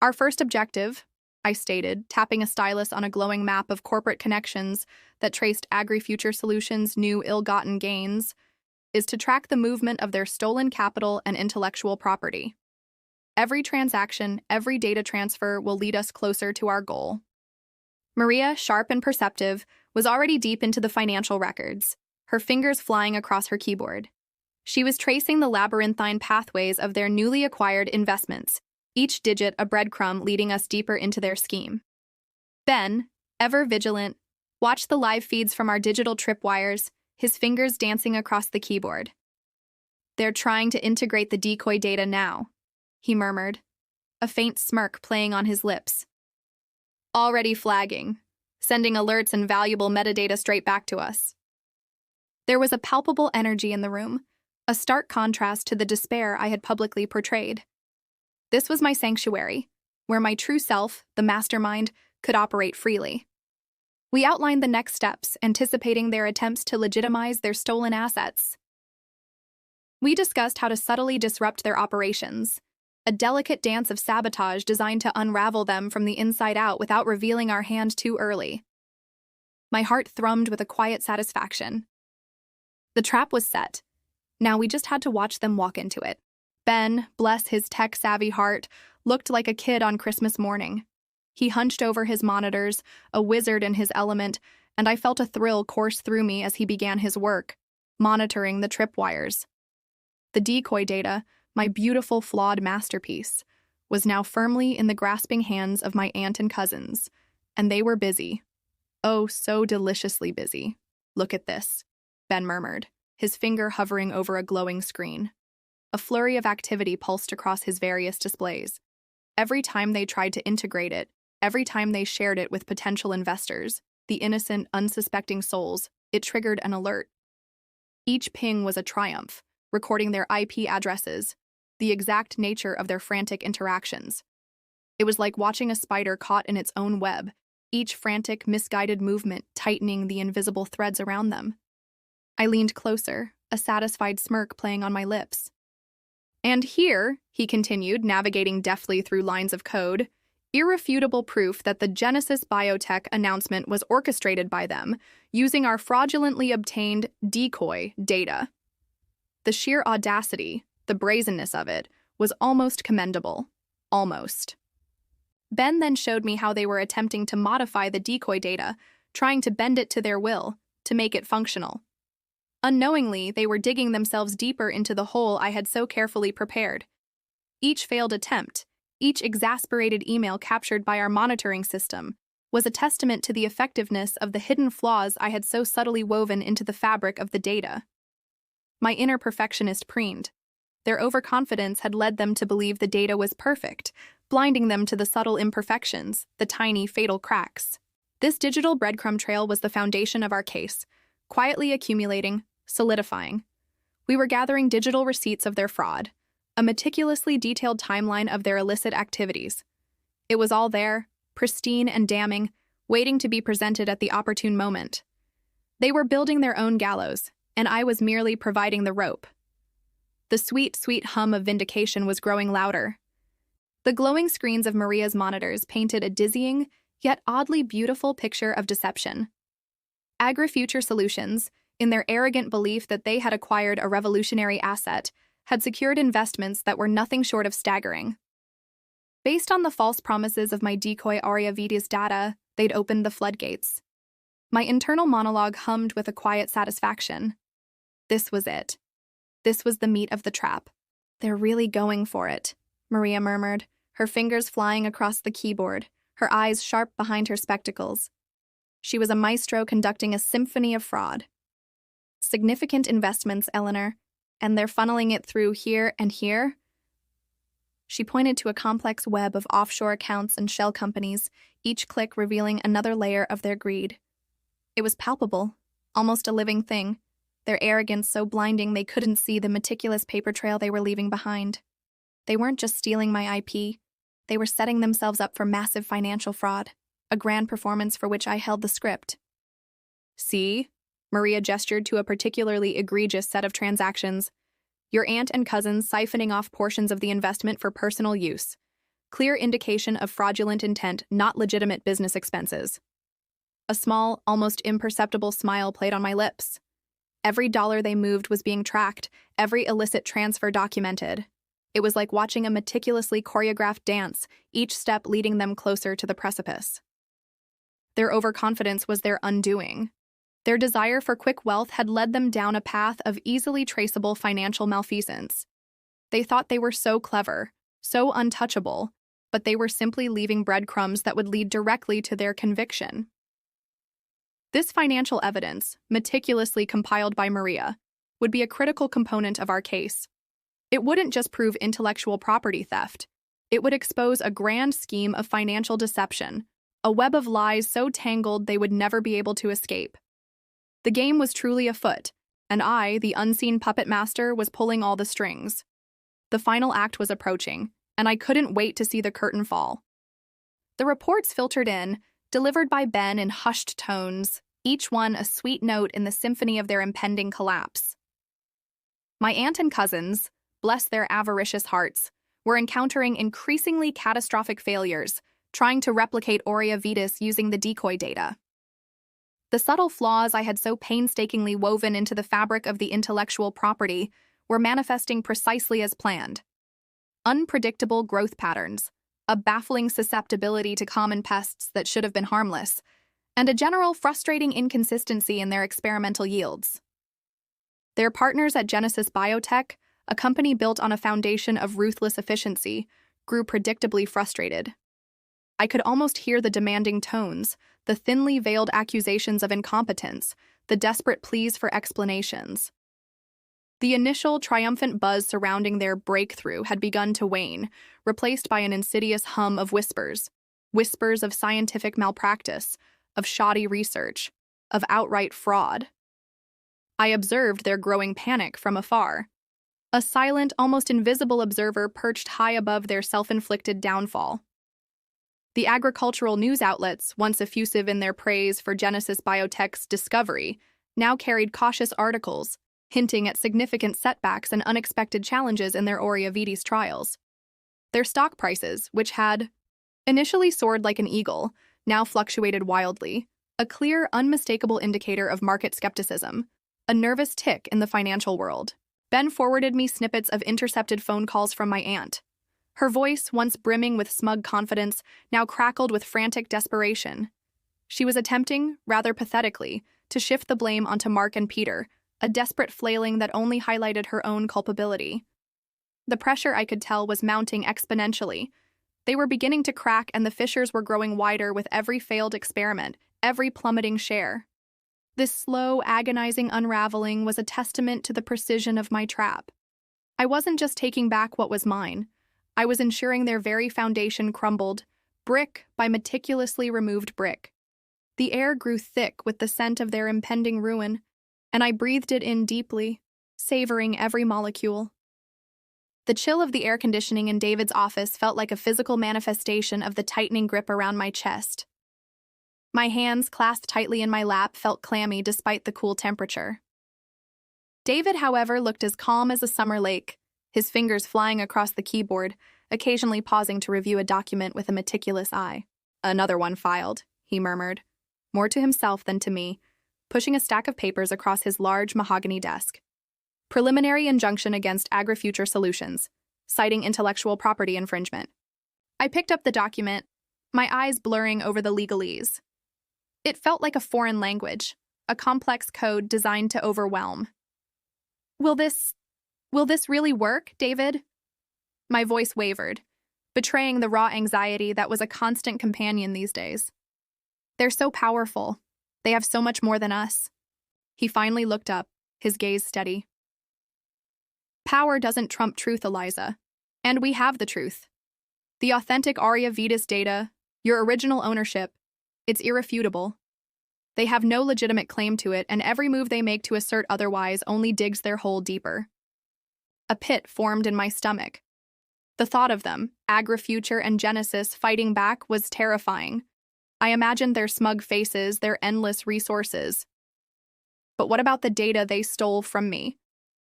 "Our first objective," I stated, tapping a stylus on a glowing map of corporate connections that traced AgriFuture Solutions' new ill-gotten gains, "is to track the movement of their stolen capital and intellectual property. Every transaction, every data transfer will lead us closer to our goal." Maria, sharp and perceptive, was already deep into the financial records, her fingers flying across her keyboard. She was tracing the labyrinthine pathways of their newly acquired investments, each digit a breadcrumb leading us deeper into their scheme. Ben, ever vigilant, watched the live feeds from our digital tripwires, his fingers dancing across the keyboard. "They're trying to integrate the decoy data now," he murmured, a faint smirk playing on his lips. "Already flagging, sending alerts and valuable metadata straight back to us." There was a palpable energy in the room, a stark contrast to the despair I had publicly portrayed. This was my sanctuary, where my true self, the mastermind, could operate freely. We outlined the next steps, anticipating their attempts to legitimize their stolen assets. We discussed how to subtly disrupt their operations, a delicate dance of sabotage designed to unravel them from the inside out without revealing our hand too early. My heart thrummed with a quiet satisfaction. The trap was set. Now we just had to watch them walk into it. Ben, bless his tech-savvy heart, looked like a kid on Christmas morning. He hunched over his monitors, a wizard in his element, and I felt a thrill course through me as he began his work, monitoring the tripwires. The decoy data, my beautiful, flawed masterpiece, was now firmly in the grasping hands of my aunt and cousins, and they were busy. Oh, so deliciously busy. "Look at this," Ben murmured, his finger hovering over a glowing screen. A flurry of activity pulsed across his various displays. Every time they tried to integrate it, every time they shared it with potential investors, the innocent, unsuspecting souls, it triggered an alert. Each ping was a triumph, recording their IP addresses, the exact nature of their frantic interactions. It was like watching a spider caught in its own web, each frantic, misguided movement tightening the invisible threads around them. I leaned closer, a satisfied smirk playing on my lips. "And here," he continued, navigating deftly through lines of code, "irrefutable proof that the Genesis Biotech announcement was orchestrated by them, using our fraudulently obtained decoy data." The sheer audacity, the brazenness of it, was almost commendable. Almost. Ben then showed me how they were attempting to modify the decoy data, trying to bend it to their will, to make it functional. Unknowingly, they were digging themselves deeper into the hole I had so carefully prepared. Each failed attempt, each exasperated email captured by our monitoring system, was a testament to the effectiveness of the hidden flaws I had so subtly woven into the fabric of the data. My inner perfectionist preened. Their overconfidence had led them to believe the data was perfect, blinding them to the subtle imperfections, the tiny, fatal cracks. This digital breadcrumb trail was the foundation of our case, quietly accumulating, solidifying. We were gathering digital receipts of their fraud, a meticulously detailed timeline of their illicit activities. It was all there, pristine and damning, waiting to be presented at the opportune moment. They were building their own gallows, and I was merely providing the rope. The sweet, sweet hum of vindication was growing louder. The glowing screens of Maria's monitors painted a dizzying, yet oddly beautiful picture of deception. AgriFuture Solutions, in their arrogant belief that they had acquired a revolutionary asset, had secured investments that were nothing short of staggering. Based on the false promises of my decoy Audiobooks data, they'd opened the floodgates. My internal monologue hummed with a quiet satisfaction. This was it. This was the meat of the trap. They're really going for it, Maria murmured, her fingers flying across the keyboard, her eyes sharp behind her spectacles. She was a maestro conducting a symphony of fraud. Significant investments, Eleanor, and they're funneling it through here and here. She pointed to a complex web of offshore accounts and shell companies, each click revealing another layer of their greed. It was palpable, almost a living thing, their arrogance so blinding they couldn't see the meticulous paper trail they were leaving behind. They weren't just stealing my IP, they were setting themselves up for massive financial fraud, a grand performance for which I held the script. See? Maria gestured to a particularly egregious set of transactions. Your aunt and cousins siphoning off portions of the investment for personal use. Clear indication of fraudulent intent, not legitimate business expenses. A small, almost imperceptible smile played on my lips. Every dollar they moved was being tracked, every illicit transfer documented. It was like watching a meticulously choreographed dance, each step leading them closer to the precipice. Their overconfidence was their undoing. Their desire for quick wealth had led them down a path of easily traceable financial malfeasance. They thought they were so clever, so untouchable, but they were simply leaving breadcrumbs that would lead directly to their conviction. This financial evidence, meticulously compiled by Maria, would be a critical component of our case. It wouldn't just prove intellectual property theft. It would expose a grand scheme of financial deception, a web of lies so tangled they would never be able to escape. The game was truly afoot, and I, the unseen puppet master, was pulling all the strings. The final act was approaching, and I couldn't wait to see the curtain fall. The reports filtered in, delivered by Ben in hushed tones, each one a sweet note in the symphony of their impending collapse. My aunt and cousins, bless their avaricious hearts, were encountering increasingly catastrophic failures, trying to replicate Audiobooks using the decoy data. The subtle flaws I had so painstakingly woven into the fabric of the intellectual property were manifesting precisely as planned. Unpredictable growth patterns, a baffling susceptibility to common pests that should have been harmless, and a general frustrating inconsistency in their experimental yields. Their partners at Genesis Biotech, a company built on a foundation of ruthless efficiency, grew predictably frustrated. I could almost hear the demanding tones, the thinly veiled accusations of incompetence, the desperate pleas for explanations. The initial triumphant buzz surrounding their breakthrough had begun to wane, replaced by an insidious hum of whispers. Whispers of scientific malpractice, of shoddy research, of outright fraud. I observed their growing panic from afar. A silent, almost invisible observer perched high above their self-inflicted downfall. The agricultural news outlets, once effusive in their praise for Genesis Biotech's discovery, now carried cautious articles, hinting at significant setbacks and unexpected challenges in their Audiobooks trials. Their stock prices, which had initially soared like an eagle, now fluctuated wildly, a clear, unmistakable indicator of market skepticism, a nervous tick in the financial world. Ben forwarded me snippets of intercepted phone calls from my aunt. Her voice, once brimming with smug confidence, now crackled with frantic desperation. She was attempting, rather pathetically, to shift the blame onto Mark and Peter, a desperate flailing that only highlighted her own culpability. The pressure, I could tell, was mounting exponentially. They were beginning to crack, and the fissures were growing wider with every failed experiment, every plummeting share. This slow, agonizing unraveling was a testament to the precision of my trap. I wasn't just taking back what was mine. I was ensuring their very foundation crumbled, brick by meticulously removed brick. The air grew thick with the scent of their impending ruin, and I breathed it in deeply, savoring every molecule. The chill of the air conditioning in David's office felt like a physical manifestation of the tightening grip around my chest. My hands, clasped tightly in my lap, felt clammy despite the cool temperature. David, however, looked as calm as a summer lake, his fingers flying across the keyboard, occasionally pausing to review a document with a meticulous eye. "Another one filed," he murmured, more to himself than to me, pushing a stack of papers across his large mahogany desk. "Preliminary injunction against AgriFuture Solutions, citing intellectual property infringement." I picked up the document, my eyes blurring over the legalese. It felt like a foreign language, a complex code designed to overwhelm. Will this really work, David?" My voice wavered, betraying the raw anxiety that was a constant companion these days. "They're so powerful. They have so much more than us." He finally looked up, his gaze steady. "Power doesn't trump truth, Eliza. And we have the truth. The authentic Aria Vetus data, your original ownership, it's irrefutable. They have no legitimate claim to it, and every move they make to assert otherwise only digs their hole deeper." A pit formed in my stomach. The thought of them, AgriFuture and Genesis, fighting back was terrifying. I imagined their smug faces, their endless resources. But what about the data they stole from me?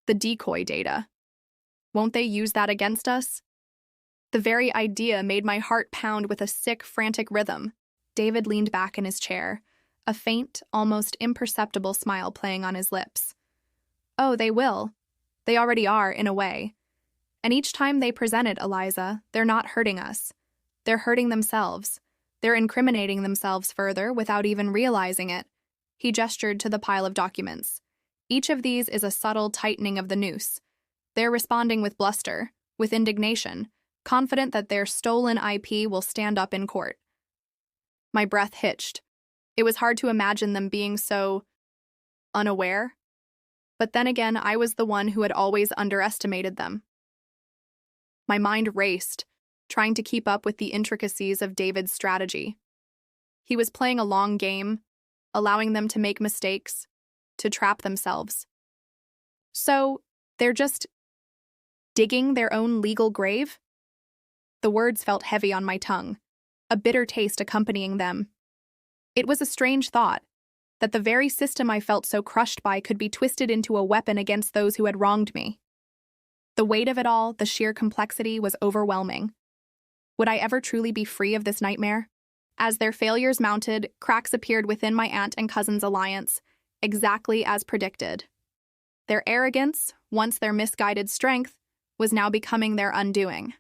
The decoy data. Won't they use that against us? The very idea made my heart pound with a sick, frantic rhythm. David leaned back in his chair, a faint, almost imperceptible smile playing on his lips. "Oh, they will. They already are, in a way. And each time they present it, Eliza, they're not hurting us. They're hurting themselves. They're incriminating themselves further without even realizing it." He gestured to the pile of documents. "Each of these is a subtle tightening of the noose. They're responding with bluster, with indignation, confident that their stolen IP will stand up in court." My breath hitched. It was hard to imagine them being so unaware. But then again, I was the one who had always underestimated them. My mind raced, trying to keep up with the intricacies of David's strategy. He was playing a long game, allowing them to make mistakes, to trap themselves. So, they're just digging their own legal grave? The words felt heavy on my tongue, a bitter taste accompanying them. It was a strange thought, that the very system I felt so crushed by could be twisted into a weapon against those who had wronged me. The weight of it all, the sheer complexity, was overwhelming. Would I ever truly be free of this nightmare? As their failures mounted, cracks appeared within my aunt and cousin's alliance, exactly as predicted. Their arrogance, once their misguided strength, was now becoming their undoing.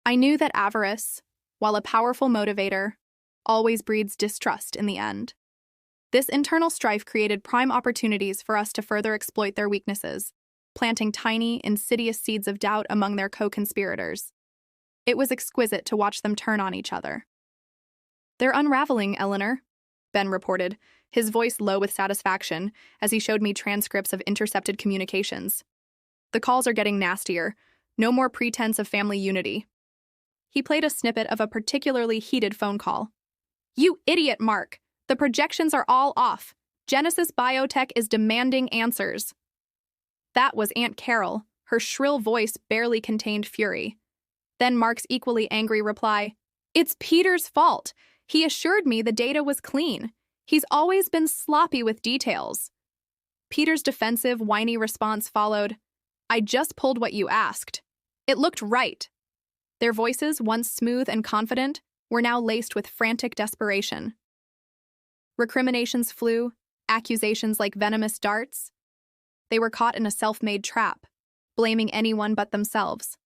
I knew that avarice, while a powerful motivator, always breeds distrust in the end. This internal strife created prime opportunities for us to further exploit their weaknesses, planting tiny, insidious seeds of doubt among their co-conspirators. It was exquisite to watch them turn on each other. "They're unraveling, Eleanor," Ben reported, his voice low with satisfaction as he showed me transcripts of intercepted communications. "The calls are getting nastier. No more pretense of family unity." He played a snippet of a particularly heated phone call. "You idiot, Mark! The projections are all off. Genesis Biotech is demanding answers." That was Aunt Carol, her shrill voice barely contained fury. Then Mark's equally angry reply, "It's Peter's fault. He assured me the data was clean. He's always been sloppy with details." Peter's defensive, whiny response followed, "I just pulled what you asked. It looked right." Their voices, once smooth and confident, were now laced with frantic desperation. Recriminations flew, accusations like venomous darts. They were caught in a self-made trap, blaming anyone but themselves.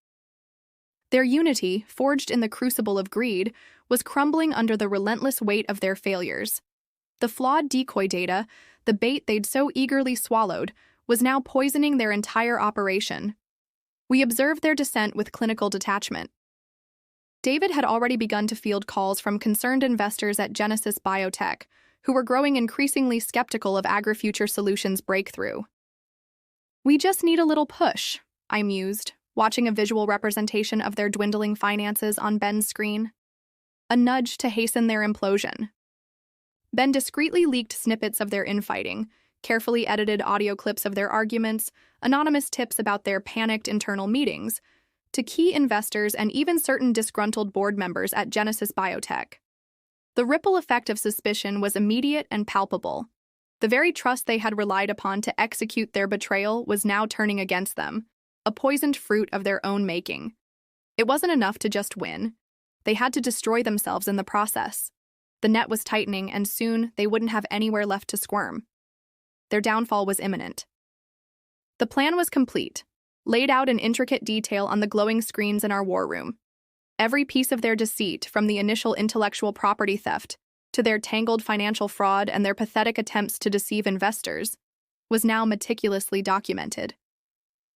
Their unity, forged in the crucible of greed, was crumbling under the relentless weight of their failures. The flawed decoy data, the bait they'd so eagerly swallowed, was now poisoning their entire operation. We observed their descent with clinical detachment. David had already begun to field calls from concerned investors at Genesis Biotech, who were growing increasingly skeptical of AgriFuture Solutions' breakthrough. "We just need a little push," I mused, watching a visual representation of their dwindling finances on Ben's screen. A nudge to hasten their implosion. Ben discreetly leaked snippets of their infighting, carefully edited audio clips of their arguments, anonymous tips about their panicked internal meetings, to key investors and even certain disgruntled board members at Genesis Biotech. The ripple effect of suspicion was immediate and palpable. The very trust they had relied upon to execute their betrayal was now turning against them, a poisoned fruit of their own making. It wasn't enough to just win. They had to destroy themselves in the process. The net was tightening, and soon they wouldn't have anywhere left to squirm. Their downfall was imminent. The plan was complete, laid out in intricate detail on the glowing screens in our war room. Every piece of their deceit, from the initial intellectual property theft to their tangled financial fraud and their pathetic attempts to deceive investors, was now meticulously documented.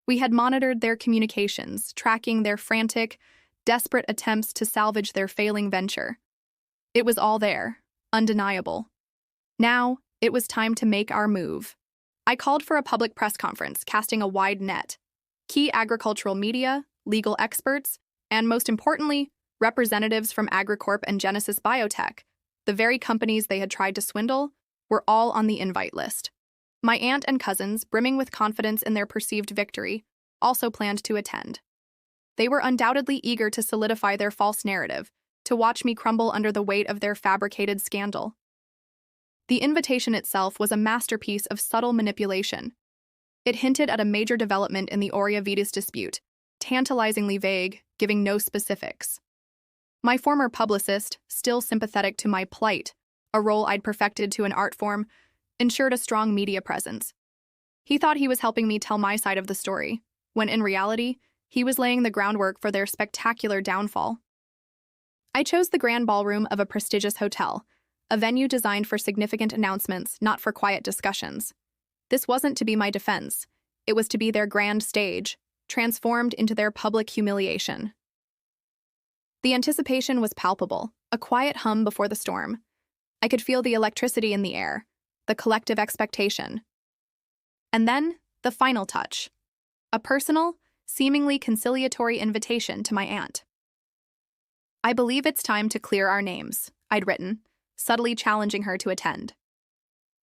We had monitored their communications, tracking their frantic, desperate attempts to salvage their failing venture. It was all there, undeniable. Now, it was time to make our move. I called for a public press conference, casting a wide net. Key agricultural media, legal experts, and most importantly, representatives from AgriCorp and Genesis Biotech, the very companies they had tried to swindle, were all on the invite list. My aunt and cousins, brimming with confidence in their perceived victory, also planned to attend. They were undoubtedly eager to solidify their false narrative, to watch me crumble under the weight of their fabricated scandal. The invitation itself was a masterpiece of subtle manipulation. It hinted at a major development in the Aurea Vitas dispute, tantalizingly vague, giving no specifics. My former publicist, still sympathetic to my plight, a role I'd perfected to an art form, ensured a strong media presence. He thought he was helping me tell my side of the story, when in reality, he was laying the groundwork for their spectacular downfall. I chose the grand ballroom of a prestigious hotel, a venue designed for significant announcements, not for quiet discussions. This wasn't to be my defense. It was to be their grand stage, transformed into their public humiliation. The anticipation was palpable, a quiet hum before the storm. I could feel the electricity in the air, the collective expectation. And then, the final touch. A personal, seemingly conciliatory invitation to my aunt. "I believe it's time to clear our names," I'd written, subtly challenging her to attend.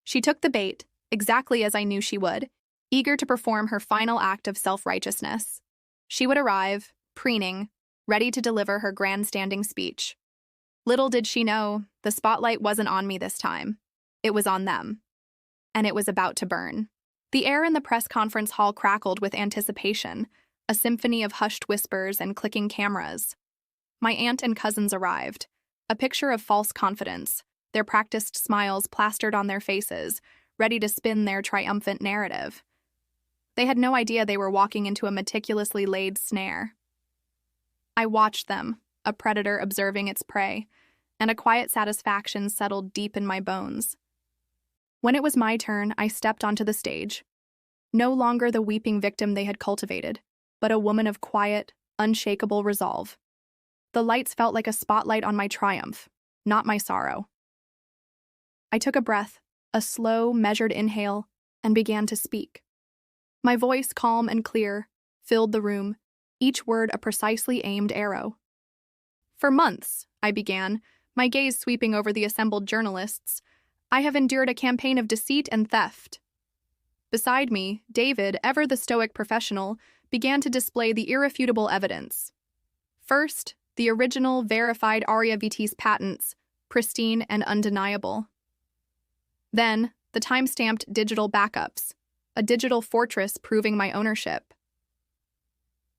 She took the bait, exactly as I knew she would, eager to perform her final act of self-righteousness. She would arrive, preening, ready to deliver her grandstanding speech. Little did she know, the spotlight wasn't on me this time. It was on them. And it was about to burn. The air in the press conference hall crackled with anticipation, a symphony of hushed whispers and clicking cameras. My aunt and cousins arrived, a picture of false confidence, their practiced smiles plastered on their faces, ready to spin their triumphant narrative. They had no idea they were walking into a meticulously laid snare. I watched them, a predator observing its prey, and a quiet satisfaction settled deep in my bones. When it was my turn, I stepped onto the stage. No longer the weeping victim they had cultivated, but a woman of quiet, unshakable resolve. The lights felt like a spotlight on my triumph, not my sorrow. I took a breath, a slow, measured inhale, and began to speak. My voice, calm and clear, filled the room, each word a precisely aimed arrow. "For months," I began, my gaze sweeping over the assembled journalists, "I have endured a campaign of deceit and theft." Beside me, David, ever the stoic professional, began to display the irrefutable evidence. First, the original, verified Aurea Vitas patents, pristine and undeniable. Then, the time-stamped digital backups, a digital fortress proving my ownership.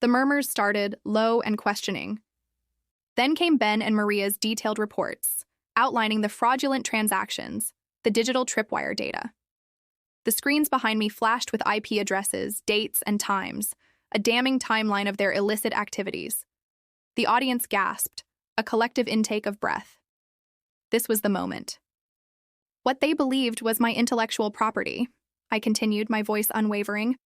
The murmurs started, low and questioning. Then came Ben and Maria's detailed reports, outlining the fraudulent transactions, the digital tripwire data. The screens behind me flashed with IP addresses, dates, and times, a damning timeline of their illicit activities. The audience gasped, a collective intake of breath. This was the moment. What they believed was my intellectual property, I continued, my voice unwavering,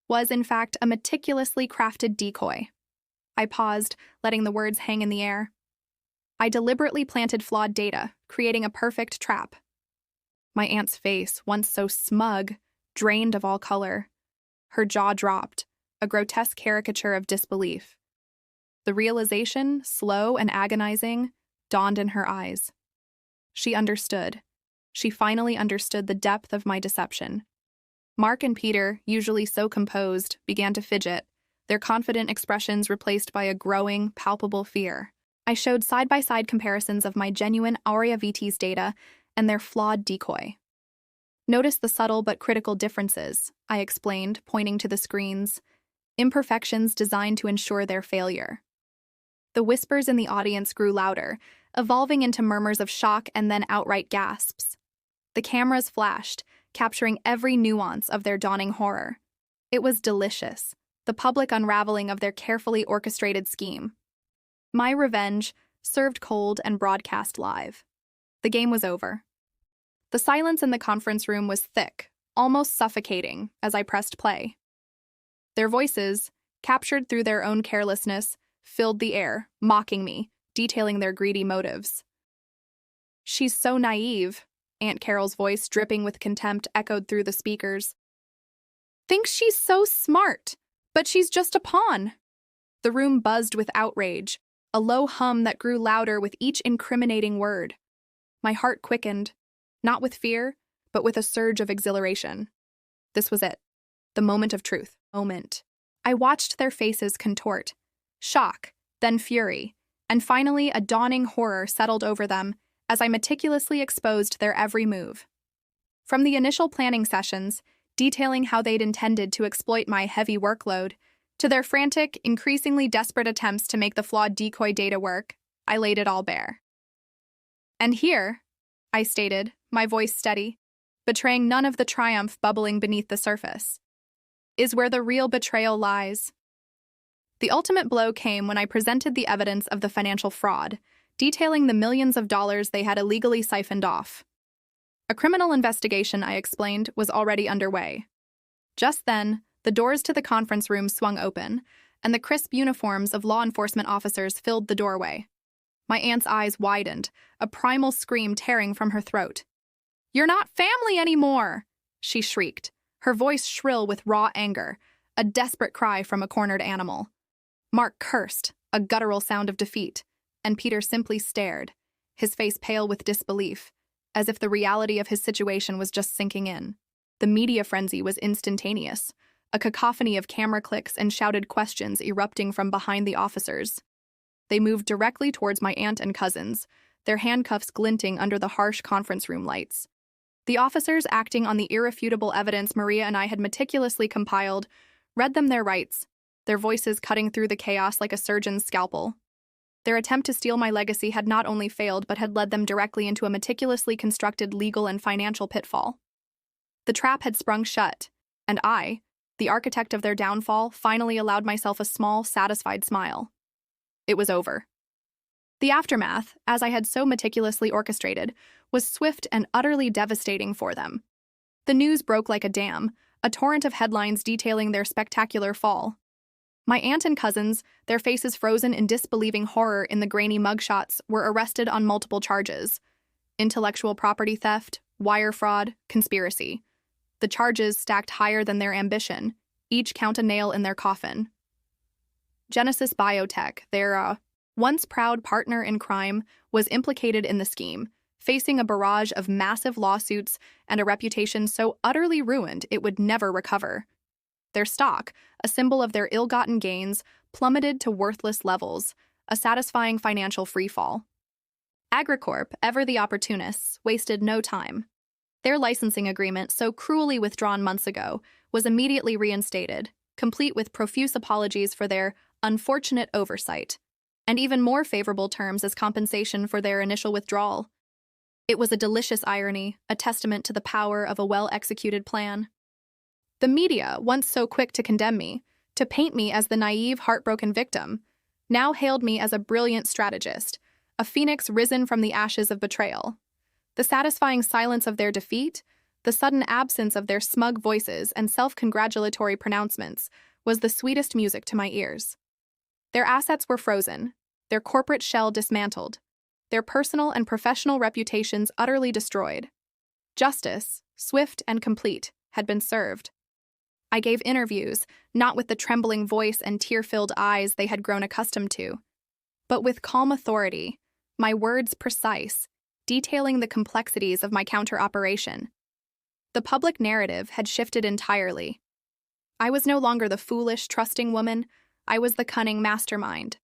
was in fact a meticulously crafted decoy. I paused, letting the words hang in the air. I deliberately planted flawed data, creating a perfect trap. My aunt's face, once so smug, drained of all color. Her jaw dropped, a grotesque caricature of disbelief. The realization, slow and agonizing, dawned in her eyes. She understood. She finally understood the depth of my deception. Mark and Peter, usually so composed, began to fidget, their confident expressions replaced by a growing, palpable fear. I showed side-by-side comparisons of my genuine Aurea VT's data and their flawed decoy. Notice the subtle but critical differences, I explained, pointing to the screens. Imperfections designed to ensure their failure. The whispers in the audience grew louder, evolving into murmurs of shock and then outright gasps. The cameras flashed, capturing every nuance of their dawning horror. It was delicious, the public unraveling of their carefully orchestrated scheme. My revenge, served cold and broadcast live. The game was over. The silence in the conference room was thick, almost suffocating, as I pressed play. Their voices, captured through their own carelessness, filled the air, mocking me, detailing their greedy motives. "She's so naive," Aunt Carol's voice, dripping with contempt, echoed through the speakers. "Thinks she's so smart, but she's just a pawn." The room buzzed with outrage, a low hum that grew louder with each incriminating word. My heart quickened, not with fear, but with a surge of exhilaration. This was it. The moment of truth. I watched their faces contort. Shock, then fury, and finally a dawning horror settled over them as I meticulously exposed their every move. From the initial planning sessions, detailing how they'd intended to exploit my heavy workload, to their frantic, increasingly desperate attempts to make the flawed decoy data work, I laid it all bare. "And here," I stated, my voice steady, betraying none of the triumph bubbling beneath the surface, "is where the real betrayal lies." The ultimate blow came when I presented the evidence of the financial fraud, detailing the millions of dollars they had illegally siphoned off. A criminal investigation, I explained, was already underway. Just then, the doors to the conference room swung open, and the crisp uniforms of law enforcement officers filled the doorway. My aunt's eyes widened, a primal scream tearing from her throat. "You're not family anymore!" she shrieked, her voice shrill with raw anger, a desperate cry from a cornered animal. Mark cursed, a guttural sound of defeat, and Peter simply stared, his face pale with disbelief, as if the reality of his situation was just sinking in. The media frenzy was instantaneous, a cacophony of camera clicks and shouted questions erupting from behind the officers. They moved directly towards my aunt and cousins, their handcuffs glinting under the harsh conference room lights. The officers, acting on the irrefutable evidence Maria and I had meticulously compiled, read them their rights, their voices cutting through the chaos like a surgeon's scalpel. Their attempt to steal my legacy had not only failed but had led them directly into a meticulously constructed legal and financial pitfall. The trap had sprung shut, and I, the architect of their downfall, finally allowed myself a small, satisfied smile. It was over. The aftermath, as I had so meticulously orchestrated, was swift and utterly devastating for them. The news broke like a dam, a torrent of headlines detailing their spectacular fall. My aunt and cousins, their faces frozen in disbelieving horror in the grainy mugshots, were arrested on multiple charges: intellectual property theft, wire fraud, conspiracy. The charges stacked higher than their ambition, each count a nail in their coffin. Genesis Biotech, their once proud partner in crime, was implicated in the scheme, facing a barrage of massive lawsuits and a reputation so utterly ruined it would never recover. Their stock, a symbol of their ill-gotten gains, plummeted to worthless levels, a satisfying financial freefall. Agricorp, ever the opportunists, wasted no time. Their licensing agreement, so cruelly withdrawn months ago, was immediately reinstated, complete with profuse apologies for their unfortunate oversight, and even more favorable terms as compensation for their initial withdrawal. It was a delicious irony, a testament to the power of a well-executed plan. The media, once so quick to condemn me, to paint me as the naive, heartbroken victim, now hailed me as a brilliant strategist, a phoenix risen from the ashes of betrayal. The satisfying silence of their defeat, the sudden absence of their smug voices and self-congratulatory pronouncements, was the sweetest music to my ears. Their assets were frozen, their corporate shell dismantled, their personal and professional reputations utterly destroyed. Justice, swift and complete, had been served. I gave interviews, not with the trembling voice and tear-filled eyes they had grown accustomed to, but with calm authority, my words precise, detailing the complexities of my counter-operation. The public narrative had shifted entirely. I was no longer the foolish, trusting woman, I was the cunning mastermind.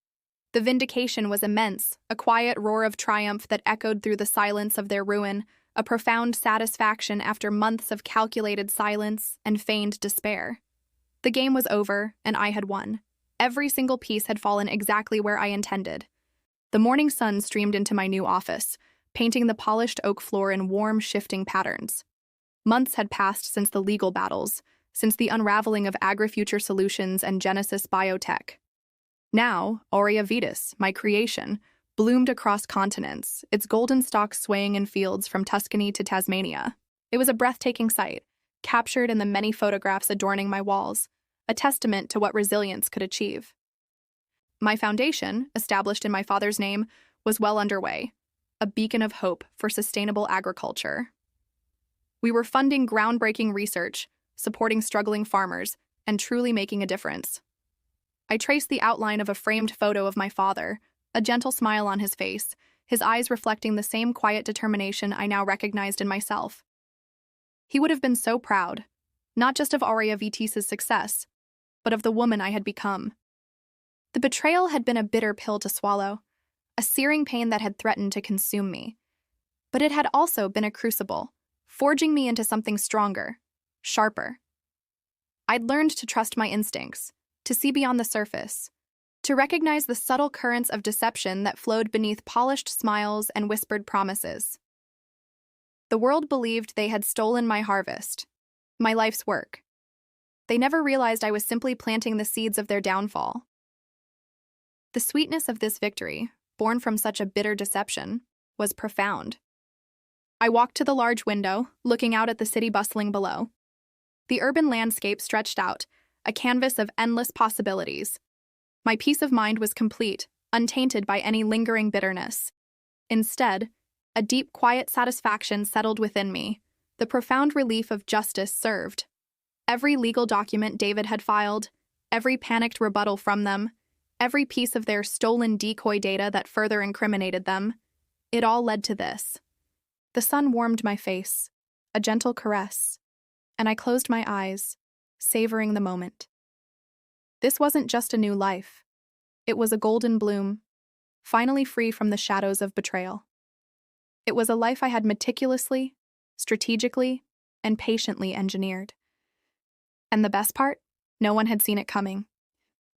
The vindication was immense, a quiet roar of triumph that echoed through the silence of their ruin, a profound satisfaction after months of calculated silence and feigned despair. The game was over, and I had won. Every single piece had fallen exactly where I intended. The morning sun streamed into my new office, painting the polished oak floor in warm, shifting patterns. Months had passed since the legal battles, since the unraveling of AgriFuture Solutions and Genesis Biotech. Now, Aurea Vitis, my creation, bloomed across continents, its golden stalks swaying in fields from Tuscany to Tasmania. It was a breathtaking sight, captured in the many photographs adorning my walls, a testament to what resilience could achieve. My foundation, established in my father's name, was well underway, a beacon of hope for sustainable agriculture. We were funding groundbreaking research, supporting struggling farmers, and truly making a difference. I traced the outline of a framed photo of my father, a gentle smile on his face, his eyes reflecting the same quiet determination I now recognized in myself. He would have been so proud, not just of Aurea Vitis's success, but of the woman I had become. The betrayal had been a bitter pill to swallow, a searing pain that had threatened to consume me. But it had also been a crucible, forging me into something stronger, sharper. I'd learned to trust my instincts, to see beyond the surface, to recognize the subtle currents of deception that flowed beneath polished smiles and whispered promises. The world believed they had stolen my harvest, my life's work. They never realized I was simply planting the seeds of their downfall. The sweetness of this victory, born from such a bitter deception, was profound. I walked to the large window, looking out at the city bustling below. The urban landscape stretched out, a canvas of endless possibilities. My peace of mind was complete, untainted by any lingering bitterness. Instead, a deep, quiet satisfaction settled within me, the profound relief of justice served. Every legal document David had filed, every panicked rebuttal from them, every piece of their stolen decoy data that further incriminated them, it all led to this. The sun warmed my face, a gentle caress, and I closed my eyes, savoring the moment. This wasn't just a new life. It was a golden bloom, finally free from the shadows of betrayal. It was a life I had meticulously, strategically, and patiently engineered. And the best part? No one had seen it coming.